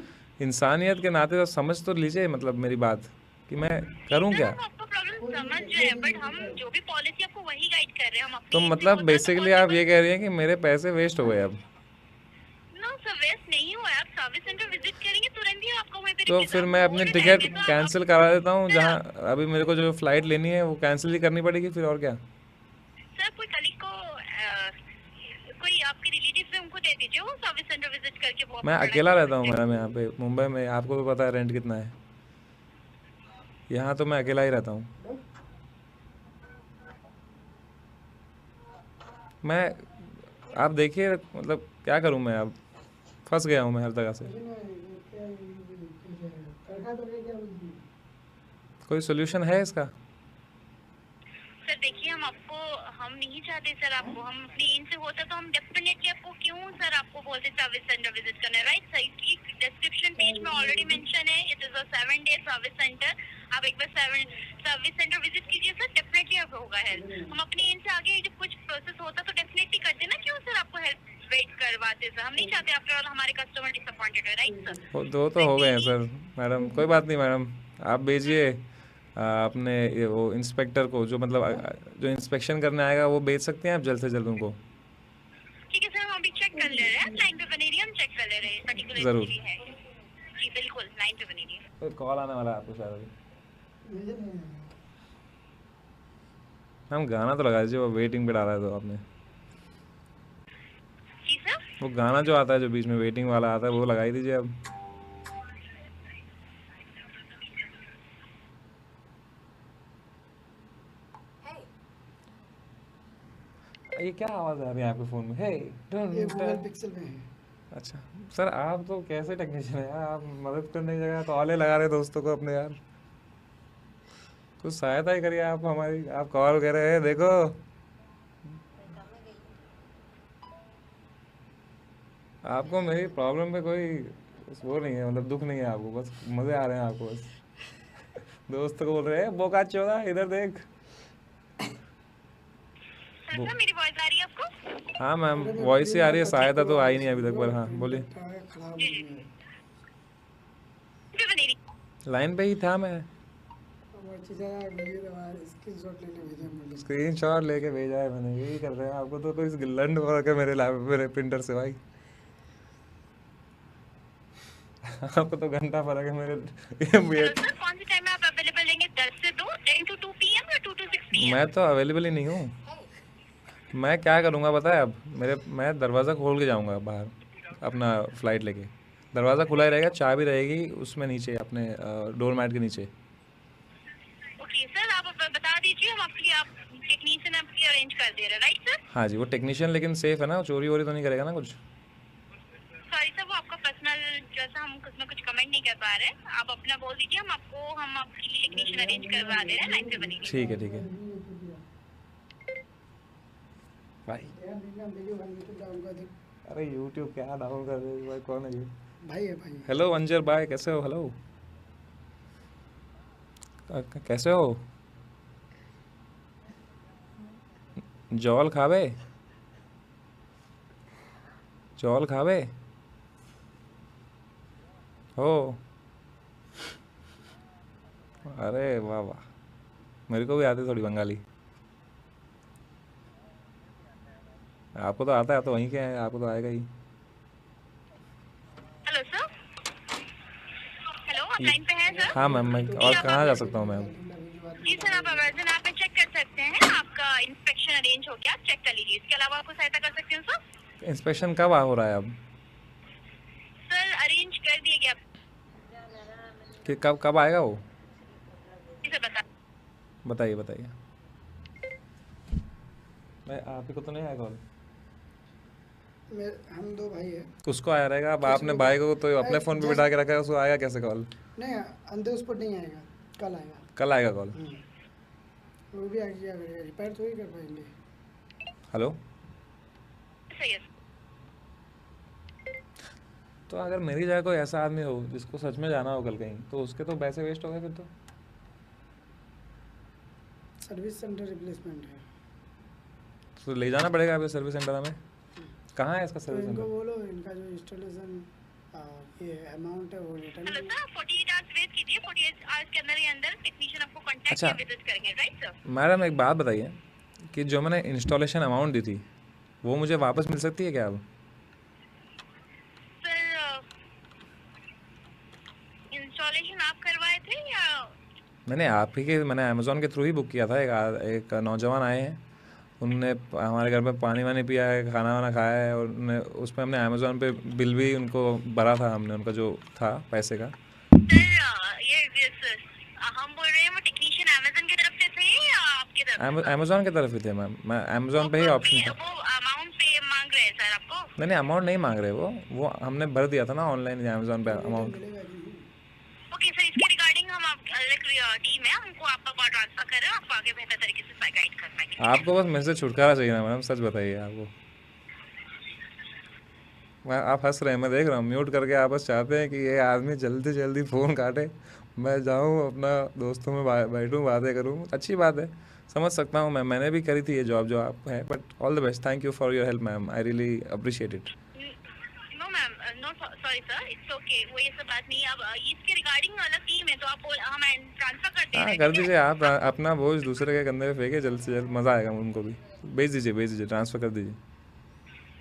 S1: इंसानियत के नाते तो समझ तो लीजिए मतलब मेरी बात, कि मैं करूँ
S2: सर
S1: क्या?
S2: हम आपका प्रॉब्लम समझ रहे हैं बट हम जो भी पॉलिसी आपको वही गाइड कर रहे हैं। हम अपनी
S1: तो
S2: end से
S1: मतलब
S2: होता तो
S1: बेसिकली आप ये कह रही हैं कि मेरे पैसे वेस्ट हो गए अब?
S2: नो सर वेस्ट नहीं हुआ है, आप सर्विस सेंटर विजिट करेंगे तुरंत ही आपको वहीं पे
S1: तो
S2: रिप्लेस
S1: फिर
S2: आप
S1: मैं
S2: बोल
S1: अपनी
S2: रहे
S1: टिकट
S2: हैं तो आप
S1: कैंसिल करा देता हूँ, जहाँ अभी मेरे को जो फ़्लाइट लेनी है वो कैंसिल ही करनी पड़ेगी फिर, और क्या?
S2: सर कोई कलीग को कोई आपके रिलेटिव है उनको दे दीजिए, वो सर्विस सेंटर विजिट करके वो
S1: मैं
S2: आपको
S1: अकेला
S2: प्रोडक्ट
S1: रहता हूँ मैडम यहाँ पे मुंबई में, आपको भी पता है रेंट कितना है। यहाँ तो मैं अकेला ही रहता हूँ। मैं आप देखिए मतलब क्या करूँ मैं अब? फंस गया हूँ मैं हर जगह से। कोई सोल्यूशन है इसका?
S2: सर देखिए हम नहीं चाहते सर आपको, हम अपनी एंड से होता तो हम डेफिनेटली आपको क्यों सर आपको बोलते सर्विस सेंटर विजिट करना है राइट सर। इसकी डिस्क्रिप्शन पेज में ऑलरेडी मेंशन है, it is a 7-day service centre. आप एक बार सर्विस सेंटर विजिट कीजिए सर, डेफिनेटली आपको होगा हेल्प। हम अपनी एंड से आगे जब कुछ प्रोसेस होता तो डेफिनेटली करते ना, क्यों सर आपको हेल्प वेट करवाते सर? हम नहीं चाहते आफ्टर ऑल हमारे कस्टमर डिसअपॉइंटेड है राइट सर।
S1: दो तो हो गए हैं सर मैडम, कोई बात नहीं मैडम, आप भेजिए अपने वो इंस्पेक्टर को, जो मतलब जो इंस्पेक्शन करने आएगा वो भेज सकते हैं आप जल्द से जल्द उनको।
S2: ठीक है सर हम अभी चेक कर ले रहे हैं, लाइन पे बने रहिए, हम चेक कर ले रहे हैं पर्टिकुलर
S1: ज़रूर।
S2: है। जी बिल्कुल लाइन पे बने रहिए।
S1: तो कॉल आने वाला है आपको शायद अभी। हम गाना तो लगा दीजिए, वो वेटिंग पे डाला है तो आपने,
S2: जी सर
S1: वो गाना जो आता है जो बीच में वेटिंग वाला आता है वो लगाई दीजिए अब। ये क्या आवाज़ आ रही है आपके फ़ोन में? हे
S3: ये गूगल पिक्सल में है।
S1: अच्छा सर, आप तो कैसे टेक्नीशियन है यार, आप मदद करने की जगह कॉल लगा रहे दोस्तों को अपने यार। कुछ सहायता ही करिए आप हमारी, आप कॉल कर रहे हैं देखो। आपको मेरी प्रॉब्लम पे कोई वो नहीं है, मतलब दुख नहीं है आपको, बस मज़े आ रहे हैं आपको बस। दोस्त को बोल रहे हैं बोका चोदा इधर देख।
S2: सर मेरी वॉइस आ रही है आपको?
S1: हाँ मैम, वॉइस ही आ रही है, सहायता तो आई नहीं अभी तक, पर हाँ बोलिए।
S3: खराब
S2: जी
S3: नहीं है।
S2: पे बने रही।
S1: लाइन पे ही था मैं,
S3: अब अच्छी जगह वीडियो दबा स्क्रीनशॉट लेके भेजे मुझे।
S1: स्क्रीनशॉट लेके भेजा है मैंने, यही कर रहे हैं आपको तो कोई गिल्लंड हो रखा है मेरे प्रिंटर से भाई। आपको तो घंटा फर्क है मेरे
S2: हेलो सर, कौन से टाइम में आप अवेलेबल रहेंगे? 10 से 2, 10 to 2 PM या 2 to 6 PM?
S1: मैं तो अवेलेबल ही नहीं हूँ। मैं क्या करूँगा पता है? अब मैं दरवाज़ा खोल के जाऊँगा बाहर अपना फ़्लाइट लेके। दरवाज़ा खुला ही रहेगा, चाबी रहेगी उसमें नीचे अपने डोर मैट के नीचे।
S2: ओके सर, आप बता दीजिए, हम आपके आप टेक्नीशियन आपके अरेंज कर दे रहे हैं, राइट सर?
S1: हाँ जी, वो टेक्नीशियन लेकिन सेफ़ है ना, चोरी वोरी तो नहीं करेगा ना कुछ?
S2: सॉरी सर, वो आपका पर्सनल जैसा हम उसमें कुछ कमेंट नहीं कर पा रहे हैं। आप अपना बोल दीजिए, हम आपके लिए टेक्नीशियन अरेंज करवा दे रहे हैं, लाइन पे बनेंगे।
S1: ठीक है, ठीक है। भाई
S3: यार देखिए भाई यूट्यूब डाउन कर दे।
S1: अरे यूट्यूब क्या डाउन कर रहे हो भाई? कौन है ये?
S3: भाई है भाई।
S1: हेलो अंजर भाई, कैसे हो? हेलो, कैसे हो? जौल खावे, जौल खावे हो? अरे वाह वाह, मेरे को भी आती थोड़ी बंगाली। आपको तो आता है, तो वहीं के हैं, आपको तो आएगा ही।
S2: हेलो सर, हेलो आप लाइन पे हैं सर?
S1: हाँ मैम, मैं और कहाँ जा सकता हूँ मैम?
S2: जी सर, आप अमेजन ऐप पे चेक कर सकते हैं, आपका इंस्पेक्शन अरेंज हो गया, आप चेक कर लीजिए। इसके अलावा आपको सहायता कर सकते हैं सर?
S1: इंस्पेक्शन कब हो रहा है अब?
S2: सर अरेंज कर दिया गया।
S1: कि कब कब आएगा वो?
S2: जी सर,
S1: बताइए बताइए। मैं आप ही को तो नहीं आएगा कॉल?
S3: हम दो भाई है।
S1: उसको आया रहेगा। अब आपने भाई को तो अपने फ़ोन पे बिठा के रखा है, उसको आएगा कैसे कॉल?
S3: नहीं अंदर उस पर नहीं आएगा, कल आएगा।
S1: कल आएगा कॉल?
S3: वो भी आगे क्या करेगा, रिपेयर तो ही कर पाएंगे।
S1: हेलो,
S2: सही है।
S1: तो अगर मेरी जगह कोई ऐसा आदमी हो जिसको सच में जाना हो कल कहीं, तो उसके तो पैसे वेस्ट हो गए फिर तो।
S3: सर्विस सेंटर रिप्लेसमेंट है,
S1: तो ले जाना पड़ेगा आपके सर्विस सेंटर हमें। कहाँ है इसका
S3: तो
S1: सर्विस
S3: इनको
S1: सेंटर?
S3: बोलो इनका जो इंस्टॉलेशन ये अमाउंट है वो
S2: hello
S3: return.
S2: Sir, 48 hours wait कीजिए, 48 आवर्स के अंदर ही अंदर टेक्नीशियन आपको कांटेक्ट
S1: अच्छा।
S2: या विजिट करेंगे, राइट सर?
S1: मैडम एक बात बताइए कि जो मैंने इंस्टॉलेशन अमाउंट दी थी वो मुझे वापस मिल सकती है क्या अब?
S2: सर इंस्टॉलेशन आप करवाए थे या?
S1: मैंने अमेज़ॉन के थ्रू ही बुक किया था। एक नौजवान आए हैं, उनने हमारे घर में पानी वानी पिया है, खाना वाना खाया है, और उन्हें उसमें हमने अमेज़ॉन पे बिल भी उनको भरा था, हमने उनका जो था पैसे का।
S2: सर ये सर हम बोल रहे हैं, वो टेक्नीशियन अमेज़न की तरफ से थे या आपकी तरफ से?
S1: अमेज़ॉन की तरफ ही थे मैम, मैं अमेज़ॉन पे ही ऑप्शन था।
S2: वो अमाउंट पे मांग रहे हैं सर आपको?
S1: नहीं नहीं, अमाउंट नहीं मांग रहे वो हमने भर दिया था ना ऑनलाइन अमेज़ॉन पे अमाउंट।
S2: ओके सर, इसके रिगार्डिंग हम टीम है, हमको आपका कॉल ट्रांसफर कर रहे हैं, आपको आगे बेहतर तरीके से गाइड कर पाएंगे।
S1: आपको बस मेरे से छुटकारा चाहिए ना मैडम, सच बताइए आपको। आप हंस रहे हैं, मैं देख रहा हूँ, म्यूट करके आप बस चाहते हैं कि ये आदमी जल्दी जल्दी फ़ोन काटे, मैं जाऊँ अपना दोस्तों में बैठूँ, बातें करूँ। अच्छी बात है, समझ सकता हूँ मैंने भी करी थी ये जॉब जो आप है, but all the best, thank you for your help ma'am, I really appreciate it.
S2: No ma'am, no sorry sir, it's okay, वो ये सब बात नहीं। अब इसके रिगार्डिंग अलग टीम है, तो आप हम ट्रांसफर कर दे रहे
S1: हाँ
S2: हैं,
S1: कर
S2: ठीक है?
S1: दीजिए, आप अपना बोझ दूसरे के कंधे पे फेंके जल्द से जल्द, मज़ा आएगा उनको भी। भेज दीजिए, ट्रांसफ़र कर दीजिए।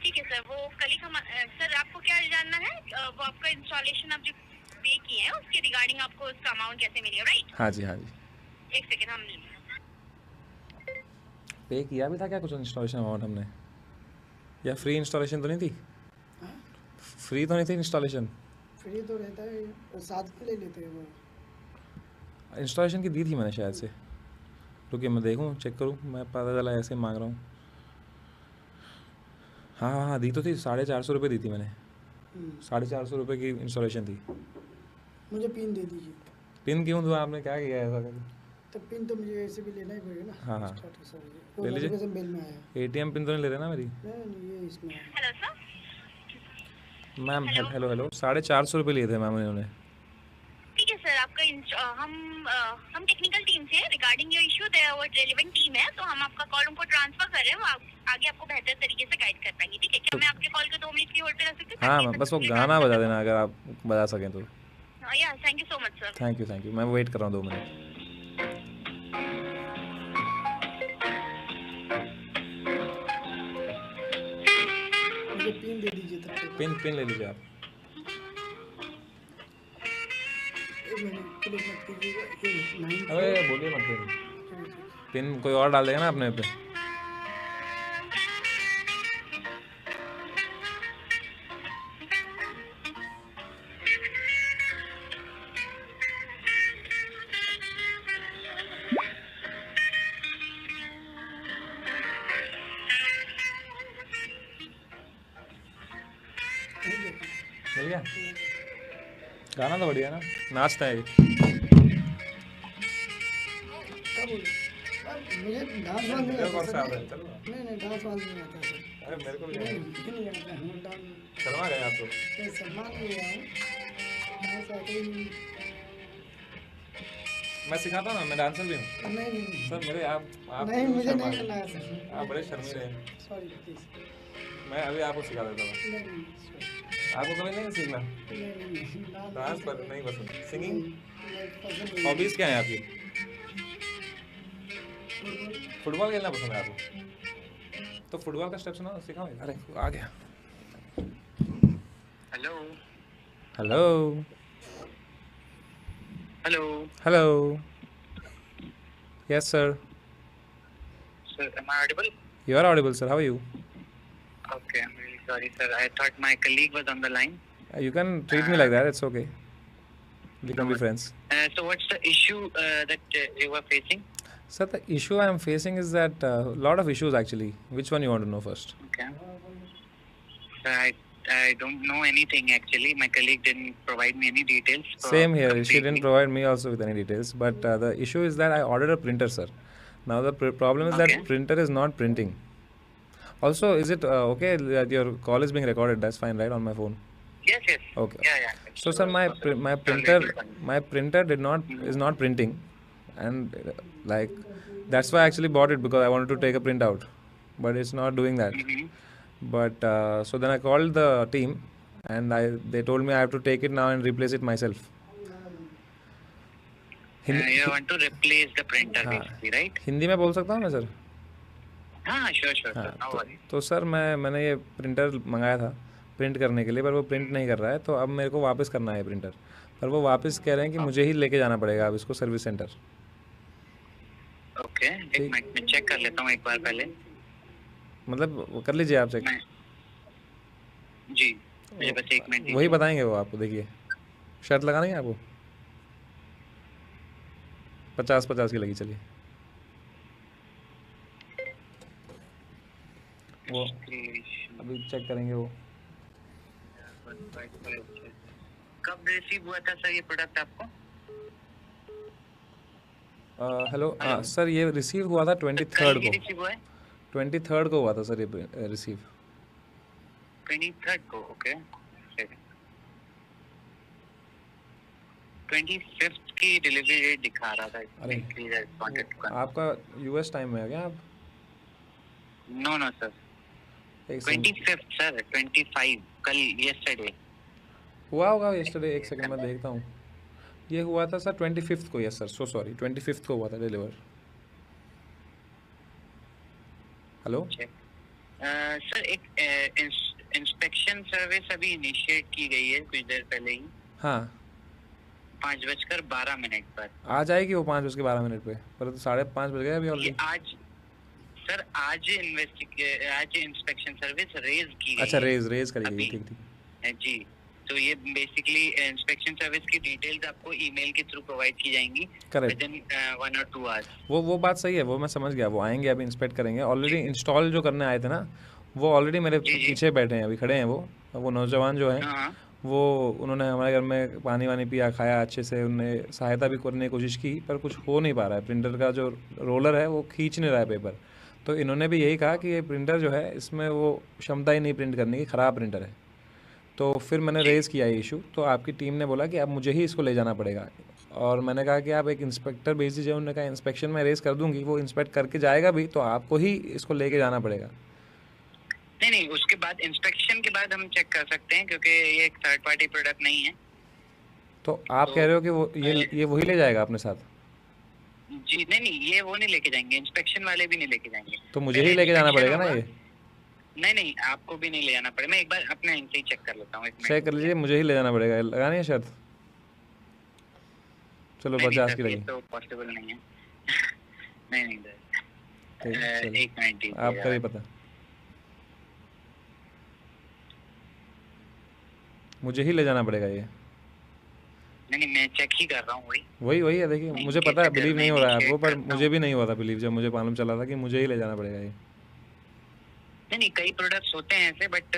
S2: ठीक है सर, वो कल हम सर आपको क्या जानना है? वो आपका इंस्टॉलेशन आप जो पे किए हैं उसके रिगार्डिंग आपको उसका अमाउंट कैसे मिलेगा, राइट?
S1: हाँ जी, हाँ जी।
S2: एक सेकंड, हम
S1: पे किया भी था क्या कुछ इंस्टॉलेशन अमाउंट हमने, या फ्री इंस्टॉलेशन तो नहीं थी? फ्री तो नहीं थी इंस्टॉलेशन?
S3: फ्री तो रहता है, वो साथ में ले लेते हैं वो।
S1: इंस्टॉलेशन की दी थी मैंने शायद से, रुकिए मैं देखूँ, चेक करूँ, मैं पता चला ऐसे ही मांग रहा हूँ। हाँ हाँ हाँ, दी तो थी, 450 रुपये दी थी मैंने, 450 रुपये की इंस्टॉलेशन थी।
S3: मुझे पिन दे दीजिए।
S1: पिन क्यों दूँ, आपने क्या किया है ऐसा करके?
S3: तो पिन तो मुझे ऐसे भी लेना ही पड़ेगा ना।
S1: हाँ हाँ,
S3: वो
S1: ले लीजिए।
S3: नोटिफिकेशन बिल में आया।
S1: ATM पिन तो नहीं ले रहे ना मेरी?
S3: नहीं ये इसमें आया।
S2: Hello sir.
S1: मैम हेलो 450 रुपये लिए थे मैम उन्होंने।
S2: ठीक है सर, आपका हम टेक्निकल टीम से रिगार्डिंग योर इशू वो रेलेवेंट टीम है, तो हम आपका कॉल उनको ट्रांसफर कर रहे हैं, वो आगे आपको बेहतर तरीके से गाइड कर पाएंगे, ठीक है? क्या मैं आपके कॉल के 2 मिनट की होल्ड पे रख सकती हूँ?
S1: हाँ मैम, बस वो गाना बजा देना अगर आप बजा सकें तो।
S2: या thank you so much sir.
S1: Thank you, मैं वेट कर रहा हूँ 2 मिनट।
S3: मुझे पिन दे दीजिए तब तक।
S1: पिन ले लीजिए आप।
S3: मैंने क्लिक मत कीजिएगा, ये 9
S1: अरे बोलिए मत फिर, पिन कोई और डाल देगा ना अपने पे। मिल गया? गाना तो बढ़िया ना, नाचता है ये।
S3: क्या बोलूं? मुझे डांस वांस नहीं आता सर।
S1: चलो
S3: नहीं डांस वांस नहीं आता सर।
S1: अरे मेरे को भी
S3: नहीं आता हमें डांस।
S1: शर्मा गए आप तो।
S3: मैं सम्मान नहीं रहा हूँ, डांस आता ही नहीं।
S1: मैं सिखाता हूँ ना, मैं डांसर भी हूँ
S3: नहीं
S1: सर। मेरे आप
S3: नहीं, मुझे
S1: शर्मा
S3: नहीं
S1: गए।
S3: करना है सर।
S1: आप बड़े शर्मीले हैं।
S3: Sorry please.
S1: मैं अभी आपको सिखा देता हूँ।
S3: नहीं sorry।
S1: आपको कभी नहीं सीखना
S3: नहीं
S1: डांस पर? नहीं पसंद सिंगिंग?
S3: पसंद नहीं।
S1: हॉबीज क्या है आपकी? फुटबॉल खेलना पसंद है आपको? तो फुटबॉल का स्टेप सुना, सिखाओ। अरे आ गया।
S5: Hello
S1: hello
S5: hello
S1: hello, yes sir,
S5: sir, am I audible?
S1: you are audible sir, how are you?
S5: Okay, I'm really sorry sir, I thought my colleague was on the line.
S1: You can treat me like that, it's okay, we can be friends.
S5: So what's the issue that you were facing?
S1: Sir, the issue I am facing is that lot of issues actually. Which one you want to know first?
S5: Okay. Sir, I don't know anything actually. My colleague didn't provide me any details.
S1: Same here, she
S5: completely.
S1: didn't provide me also with any details, but the issue is that I ordered a printer sir. Now the problem is
S5: Okay.
S1: that printer is not printing. Also, is it okay that your call is being recorded? That's fine, right, on my phone?
S5: Yes.
S1: Okay.
S5: Yeah.
S1: So sir, my printer is not printing, and like that's why I actually bought it, because I wanted to take a printout, but it's not doing that.
S5: Mm-hmm.
S1: But so then I called the team, and they told me I have to take it now and replace it myself.
S5: You want to replace the printer
S1: हाँ,
S5: basically, right?
S1: हिंदी में बोल सकता हूँ मैं सर?
S5: हाँ, sure,
S1: हाँ,
S5: sir. No worries.
S1: तो सर मैंने ये प्रिंटर मंगाया था प्रिंट करने के लिए, पर वो प्रिंट नहीं कर रहा है, तो अब मेरे को वापस करना है प्रिंटर, पर वो वापस कह रहे हैं कि मुझे ही लेके जाना पड़ेगा अब इसको सर्विस सेंटर।
S5: Okay, एक मिनट में चेक कर लेता हूँ एक बार पहले।
S1: मतलब कर लीजिए आप चेक।
S5: जी, मुझे बस एक मिनट
S1: वही बताएंगे वो आपको। देखिए, शर्त लगानी है आपको? 50-50 की लगी। चलिए, वो अभी चेक करेंगे वो।
S5: कब रिसीव हुआ था सर ये प्रोडक्ट आपको?
S1: हेलो सर, ये रिसीव हुआ था 23rd को।
S5: रिसीव हुआ है
S1: 23rd को हुआ था सर ये रिसीव।
S5: 23rd को, ओके। 25th की डिलीवरी डेट दिखा रहा था।
S1: अरे आपका यूएस टाइम में है क्या आप?
S5: नो सर, 25th सर, 25 कल, यस्टरडे
S1: हुआ होगा। यस्टरडे, एक सेकंड में देखता हूँ। ये हुआ था सर 25th को। Yes sir, so sorry, 25th को हुआ था डिलीवर। हेलो
S5: सर, एक इंस्पेक्शन सर्विस अभी इनिशिएट की गई है कुछ देर पहले ही।
S1: हाँ,
S5: 5:12 पर
S1: आ जाएगी वो 5:12 पे, पर तो 5:30 बज गए अभी ऑलरेडी।
S5: आज सर, आज इंस्पेक्शन सर्विस रेज की गई।
S1: अच्छा, रेज करेगी, ठीक ठीक
S5: जी। तो ये बेसिकली इंस्पेक्शन सर्विस की डिटेल्स आपको ईमेल के थ्रू प्रोवाइड की जाएंगी विदिन 1 or 2 आवर्स।
S1: वो बात सही है, वो मैं समझ गया। वो आएंगे, अभी इंस्पेक्ट करेंगे। ऑलरेडी इंस्टॉल जो करने आए थे ना, वो ऑलरेडी मेरे पीछे बैठे हैं, अभी खड़े हैं वो नौजवान जो हैं। वो उन्होंने हमारे घर में पानी वानी पिया, खाया अच्छे से, उन्होंने सहायता भी करने की कोशिश की, पर कुछ हो नहीं पा रहा है। प्रिंटर का जो रोलर है वो खींच नहीं रहा है पेपर। तो इन्होंने भी यही कहा कि ये प्रिंटर जो है, इसमें वो क्षमता ही नहीं प्रिंट करने की, ख़राब प्रिंटर है। तो फिर मैंने रेज़ किया ये इशू, तो आपकी टीम ने बोला कि अब मुझे ही इसको ले जाना पड़ेगा। और मैंने कहा कि आप एक इंस्पेक्टर भेज दीजिए। उन्होंने कहा इंस्पेक्शन में रेज़ कर दूंगी, वो इंस्पेक्ट करके जाएगा भी, तो आपको ही इसको लेके जाना पड़ेगा।
S5: नहीं, उसके बाद इंस्पेक्शन के बाद हम चेक कर सकते हैं, क्योंकि ये एक थर्ड पार्टी प्रोडक्ट नहीं है।
S1: तो आप कह रहे हो कि वो ये वही ले जाएगा अपने साथ?
S5: जी नहीं, ये वो नहीं लेके जाएंगे, इंस्पेक्शन वाले भी नहीं लेके जाएंगे।
S1: तो मुझे ही लेके जाना पड़ेगा ना ये?
S5: नहीं, आपको भी नहीं ले जाना पड़ेगा। मैं एक बार अपने इनसे ही चेक कर लेता हूँ।
S1: चेक कर लीजिए, मुझे ही ले जाना पड़ेगा। लगानी है शर्त? चलो
S5: नहीं
S1: 50
S5: सर,
S1: की
S5: ये
S1: लगी।
S5: तो पॉसिबल नहीं है। नहीं नहीं सर,
S1: ठीक है, चलो
S5: 1 मिनट
S1: आप
S5: दीजिएगा।
S1: करिए पता, मुझे ही ले जाना पड़ेगा ये।
S5: नहीं नहीं, मैं चेक ही कर रहा हूँ वही।
S1: वही वही है, देखिए मुझे
S5: इनकेस
S1: पता है,
S5: अगर
S1: बिलीव
S5: मैं
S1: नहीं हो रहा है आपको,
S5: इनिशिएट
S1: पर
S5: करता
S1: मुझे
S5: हूँ।
S1: भी नहीं हुआ था बिलीव जब मुझे मालूम चला था कि मुझे ही ले जाना पड़ेगा ये।
S5: नहीं नहीं, कई प्रोडक्ट्स होते हैं ऐसे, बट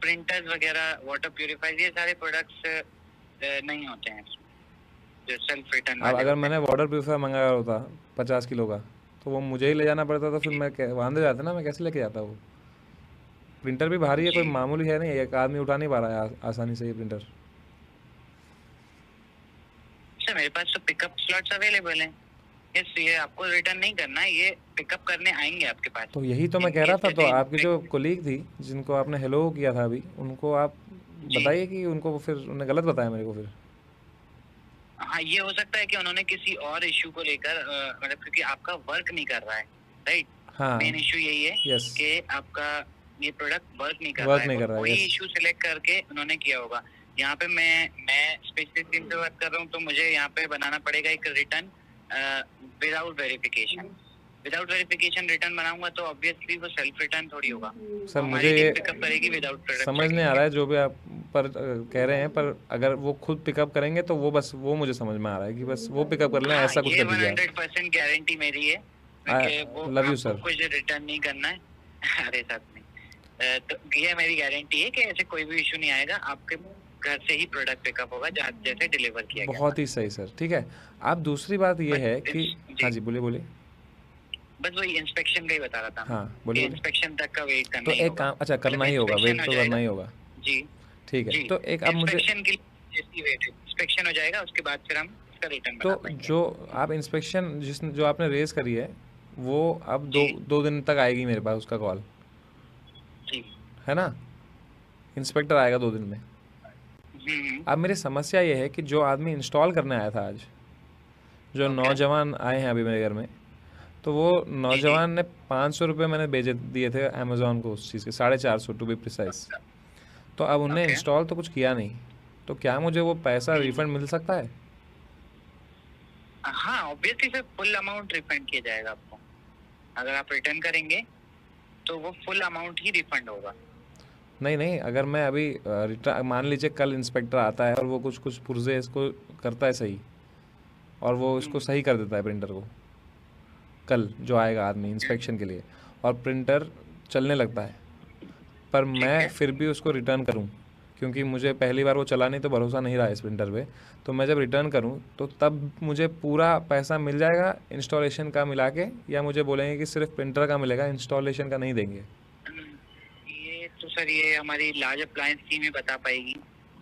S5: प्रिंटर्स वगैरह, वाटर प्योरीफायर, ये सारे प्रोडक्ट्स नहीं होते हैं जो सेल्फ रिटर्न
S1: अब
S5: वाले
S1: अगर
S5: होते
S1: मैंने
S5: हैं।
S1: वाटर प्यूरिफायर मंगाया होता 50 किलो का, तो वो मुझे ही ले जाना पड़ता, तो फिर मैं वहाँ दे जाता ना, मैं कैसे लेके जाता वो। प्रिंटर भी भारी है, कोई
S5: जी
S1: मामूली है नहीं, एक आदमी उठा नहीं पा रहा है आसानी से ये प्रिंटर।
S5: सर, मेरे पास तो पिकअप स्लॉट्स अवेलेबल हैं। ये आपको रिटर्न नहीं करना है, ये पिकअप करने आएंगे आपके पास।
S1: तो यही तो मैं कह रहा
S5: इनकेस
S1: था, तो
S5: जैसे
S1: आपकी जो कोलीग थी जिनको आपने हेलो किया था अभी, उनको आप
S5: जी
S1: बताइए कि उनको फिर उन्होंने गलत बताया मेरे को फिर।
S5: हाँ, ये हो सकता है कि उन्होंने किसी और इशू को लेकर मतलब क्योंकि आपका वर्क नहीं कर रहा है, राइट।
S1: हाँ,
S5: मेन इशू यही है
S1: यस,
S5: कि आपका ये प्रोडक्ट वर्क नहीं कर रहा
S1: वर्क
S5: है,
S1: नहीं
S5: और
S1: कर रहा है,
S5: वही
S1: यस।
S5: इशू सिलेक्ट करके उन्होंने किया होगा। यहाँ पे मैं स्पेशलिस्ट टीम से बात कर रहा हूँ, तो मुझे यहाँ पे बनाना पड़ेगा एक return without verification. Without verification return बनाऊंगा तो ऑब्वियसली वो सेल्फ रिटर्न थोड़ी होगा।
S1: सर
S5: तो
S1: मुझे
S5: हमारी टीम
S1: ये
S5: पिकअप करेगी विदाउट प्रोडक्ट
S1: समझ नहीं
S5: चेकिंग
S1: आ
S5: के।
S1: रहा है जो भी आप पर कह रहे हैं, पर अगर वो खुद पिकअप करेंगे तो वो बस वो मुझे समझ में आ रहा है कि बस वो पिकअप कर लें,
S5: हाँ,
S1: ऐसा कुछ
S5: ये
S1: कर दीजिए आप।
S5: 100% गारंटी मेरी है कि वो
S1: लव यू
S5: आपको
S1: सर।
S5: कुछ रिटर्न नहीं करना है। अरे साथ नहीं, तो ये मेरी गारंटी है कि ऐसे कोई भी इशू नहीं आएगा, आपके घर से ही प्रोडक्ट पिकअप होगा जहाँ जैसे डिलीवर किया गया था।
S1: बहुत ही सही सर, ठीक है। आप दूसरी बात ये है
S5: बस
S1: कि, हाँ
S5: जी,
S1: जी बोलिए बोलिए।
S5: बस वही इंस्पेक्शन का ही बता रहा था मैं
S1: हाँ बोलिए
S5: कि
S1: बोलिए।
S5: इंस्पेक्शन तक का वेट करना
S1: तो
S5: ही
S1: एक
S5: होगा।
S1: काम, अच्छा
S5: मतलब
S1: करना ही होगा,
S5: इंस्पेक्शन
S1: वेट
S5: हो
S1: तो करना
S5: जाएगा।
S1: ही होगा।
S5: जी
S1: ठीक है,
S5: जी,
S1: तो एक आप मुझे,
S5: इंस्पेक्शन के लिए जैसी वेट है, इंस्पेक्शन हो जाएगा, उसके बाद फिर हम इसका रिटर्न
S1: तो
S5: बना पाएंगे।
S1: जो आप इंस्पेक्शन जो आपने रेस करी है, वो अब
S5: जी
S1: दो दिन तक आएगी मेरे पास उसका कॉल,
S5: जी।
S1: है ना। इंस्पेक्टर आएगा 2 दिन में।
S5: हम्म।
S1: अब मेरी समस्या ये है कि जो आदमी इंस्टॉल करने आया था आज, जो
S5: ओके।
S1: नौजवान आए हैं अभी मेरे घर में, तो वो
S5: जी जी।
S1: नौजवान ने 500 रुपये मैंने भेजे दिए थे अमेज़ोन को उस चीज़ के, 450 टू बी प्रिसाइज। तो अब उनने
S5: ओके।
S1: इंस्टॉल तो कुछ किया नहीं, तो क्या मुझे वो पैसा
S5: हम्म।
S1: रिफंड मिल सकता है?
S5: हाँ, obviously sir, full amount refund किया जाएगा आपको। अगर आप रिटर्न करेंगे तो वो फुल अमाउंट ही रिफंड होगा।
S1: नहीं नहीं, अगर मैं अभी रिटर्न, मान लीजिए कल इंस्पेक्टर आता है और वो कुछ कुछ पुर्जे इसको करता है सही, और वो इसको
S5: हम्म।
S1: सही कर देता है प्रिंटर को, कल जो आएगा आदमी इंस्पेक्शन के लिए, और प्रिंटर चलने लगता है, पर
S5: ठीक
S1: मैं
S5: है।
S1: फिर भी उसको रिटर्न करूं, क्योंकि मुझे पहली बार वो चला नहीं तो भरोसा नहीं रहा इस प्रिंटर पे, तो मैं जब रिटर्न करूं तो तब मुझे पूरा पैसा मिल जाएगा इंस्टॉलेशन का मिला के, या मुझे बोलेंगे कि सिर्फ प्रिंटर का मिलेगा, इंस्टॉलेशन का नहीं देंगे?
S5: ये तो सर, ये हमारी लार्ज अप्लायंस टीम ही बता पाएगी,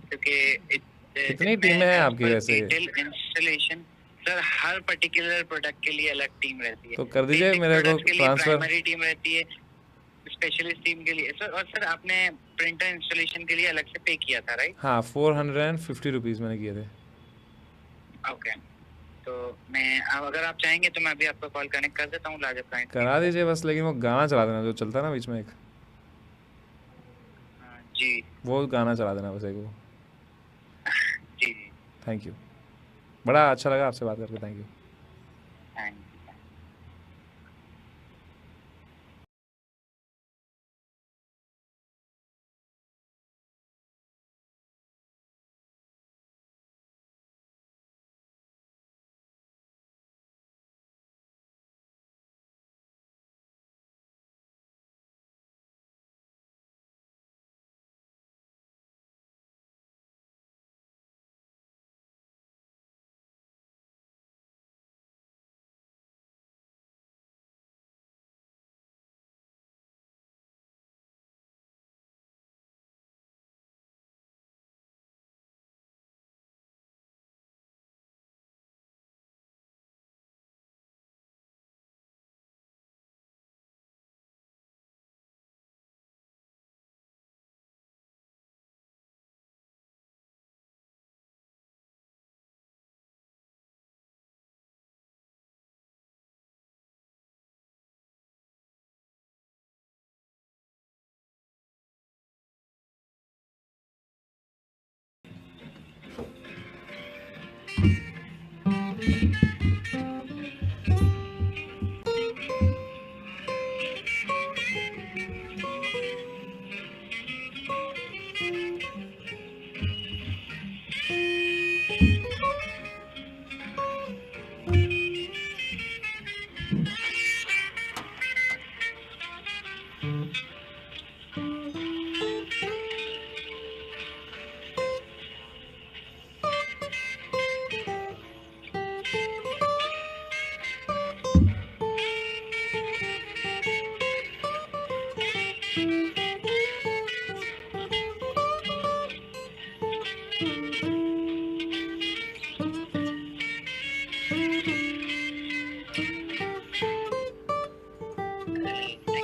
S5: क्योंकि
S1: कितनी
S5: इसमें
S1: टीमें हैं
S5: एज
S1: आपकी
S5: पर
S1: वैसे?
S5: डिटेल इंस्टॉलेशन, सर हर पर्टिकुलर प्रोडक्ट के लिए अलग टीम रहती है।
S1: तो कर दीजिए
S5: बेसिक
S1: मेरे को
S5: प्रोडक्ट के लिए
S1: ट्रांसफ़र।
S5: प्राइमरी टीम रहती है, स्पेशलिस्ट टीम के लिए सर। और सर, आपने प्रिंटर इंस्टॉलेशन के लिए अलग से पे किया था, राइट?
S1: हाँ, 450 रुपीज़ मैंने किए थे।
S5: ओके। तो मैं अब अगर आप चाहेंगे तो मैं अभी आपको कॉल कनेक्ट कर देता हूँ लार्ज अप्लायंस टीम
S1: करा
S5: को।
S1: दीजिए बस, लेकिन वो गाना चला देना जो चलता है ना बीच में एक,
S5: जी
S1: वो गाना चला देना बस एक वो।
S5: जी जी।
S1: थैंक यू, बड़ा अच्छा लगा आपसे बात करके, thank you.
S5: Thank Thank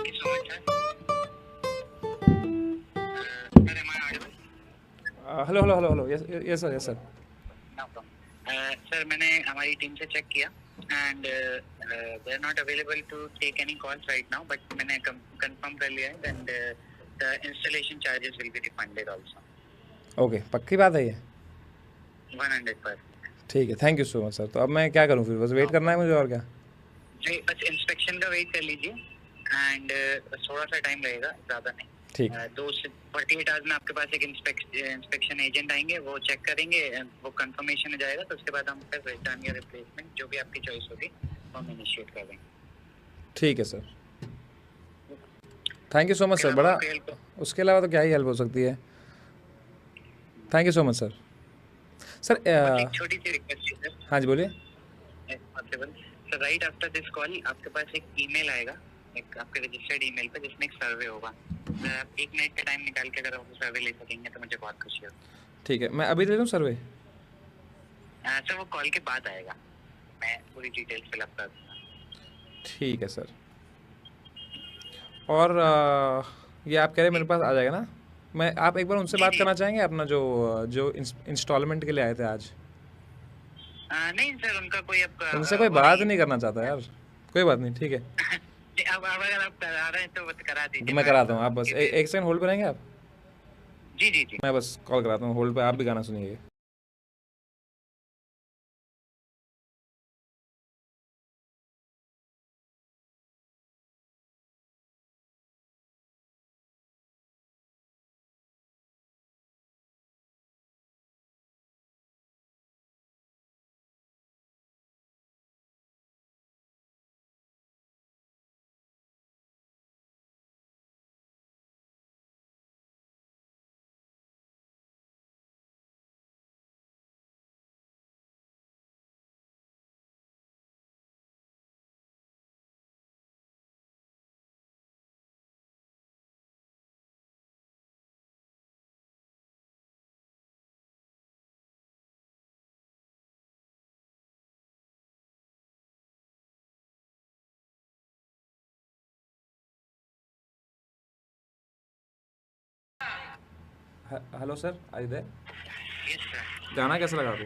S5: you so much, sir. Sir, am I audible?
S1: Hello hello hello hello, yes sir, yes sir.
S5: No problem. Sir मैंने हमारी टीम से चेक किया and they are not available to take any calls right now, but मैंने कंफर्म कर लिया है and the installation charges will be refunded also.
S1: Okay, पक्की बात है ये?
S5: 100%.
S1: ठीक है, thank you so much sir. तो अब मैं क्या करूँ फिर? बस वेट करना है मुझे और क्या?
S5: जी, बस इंस्पेक्शन का वेट कर लीजिए एंड थोड़ा सा टाइम लगेगा, ज़्यादा नहीं.
S1: ठीक.
S5: 2 से 48 आवर्स में आपके पास एक इंस्पेक्शन एजेंट आएंगे, वो चेक करेंगे, वो कंफर्मेशन हो जाएगा, तो उसके बाद हम फिर रिटर्न या रिप्लेसमेंट जो भी आपकी चॉइस होगी वो हम इनिशिएट कर देंगे.
S1: ठीक है sir, thank you so much sir. बड़ा, उसके अलावा तो क्या ही हेल्प हो सकती है. Thank you so much sir. Sir
S5: एक छोटी सी रिक्वेस्ट है सर.
S1: हाँ जी, बोलिए.
S5: Possible sir, right after this call आपके पास एक ईमेल आएगा, एक आपके रजिस्टर्ड ईमेल पे, जिसमें एक सर्वे होगा. आप 1 मिनट का टाइम निकाल के अगर आप सर्वे ले सकेंगे तो मुझे बहुत खुशी होगी.
S1: ठीक है, मैं अभी दे दूँ सर्वे?
S5: सर वो कॉल के बाद आएगा, मैं पूरी डिटेल्स फिल अप कर दूँगा.
S1: ठीक है सर. और ये आप कह रहे हैं मेरे पास आ जाएगा ना? मैं, आप एक बार उनसे बात करना चाहेंगे अपना जो इंस्टॉलमेंट के लिए आए थे आज?
S5: नहीं सर, उनका कोई अब
S1: उनसे कोई बात नहीं करना चाहता यार. कोई बात नहीं, ठीक है.
S5: अब अगर आप करा रहे हैं तो बस करा दीजिए.
S1: मैं कराता हूँ, आप बस एक सेकंड होल्ड पे रहेंगे आप?
S5: जी जी जी.
S1: मैं बस कॉल कराता हूँ, होल्ड पे. आप भी गाना सुनिए. Hello sir, I there?
S5: Yes sir.
S1: गाना कैसा लगा आपको?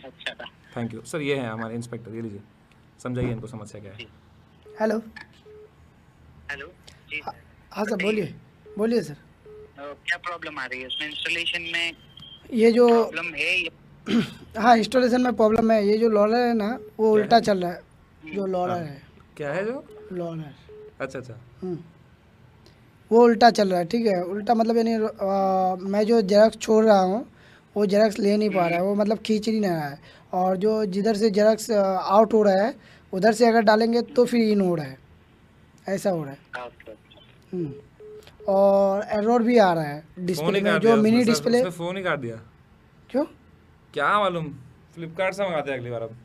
S5: अच्छा था.
S1: Thank you sir. ये है हमारे इंस्पेक्टर, ये लीजिए, समझाइए इनको समस्या क्या है.
S3: हेलो.
S5: हेलो जी.
S3: हाँ सर, बोलिए बोलिए सर.
S5: क्या प्रॉब्लम आ रही है उसमें? इंस्टॉलेशन में
S3: ये जो
S5: प्रॉब्लम है
S3: हाँ, इंस्टॉलेशन में प्रॉब्लम है. ये जो लॉरर है ना, वो उल्टा चल रहा है. जो लॉरर है,
S1: क्या है जो?
S3: लॉरर.
S1: अच्छा अच्छा.
S3: वो उल्टा चल रहा है. ठीक है, उल्टा मतलब यानी मैं जो जेरॉक्स छोड़ रहा हूँ वो जेरॉक्स ले नहीं पा रहा है. वो मतलब खींच नहीं रहा है. और जो जिधर से जेरॉक्स आउट हो रहा है उधर से अगर डालेंगे तो फिर इन हो रहा है. ऐसा हो रहा है. और एरर भी आ रहा है डिस्प्ले में, जो मिनी डिस्प्ले.
S1: फ़ोन ही काट दिया.
S3: क्यों?
S1: क्या मालूम, फ्लिपकार्ट से मंगाते हैं अगली बार अब.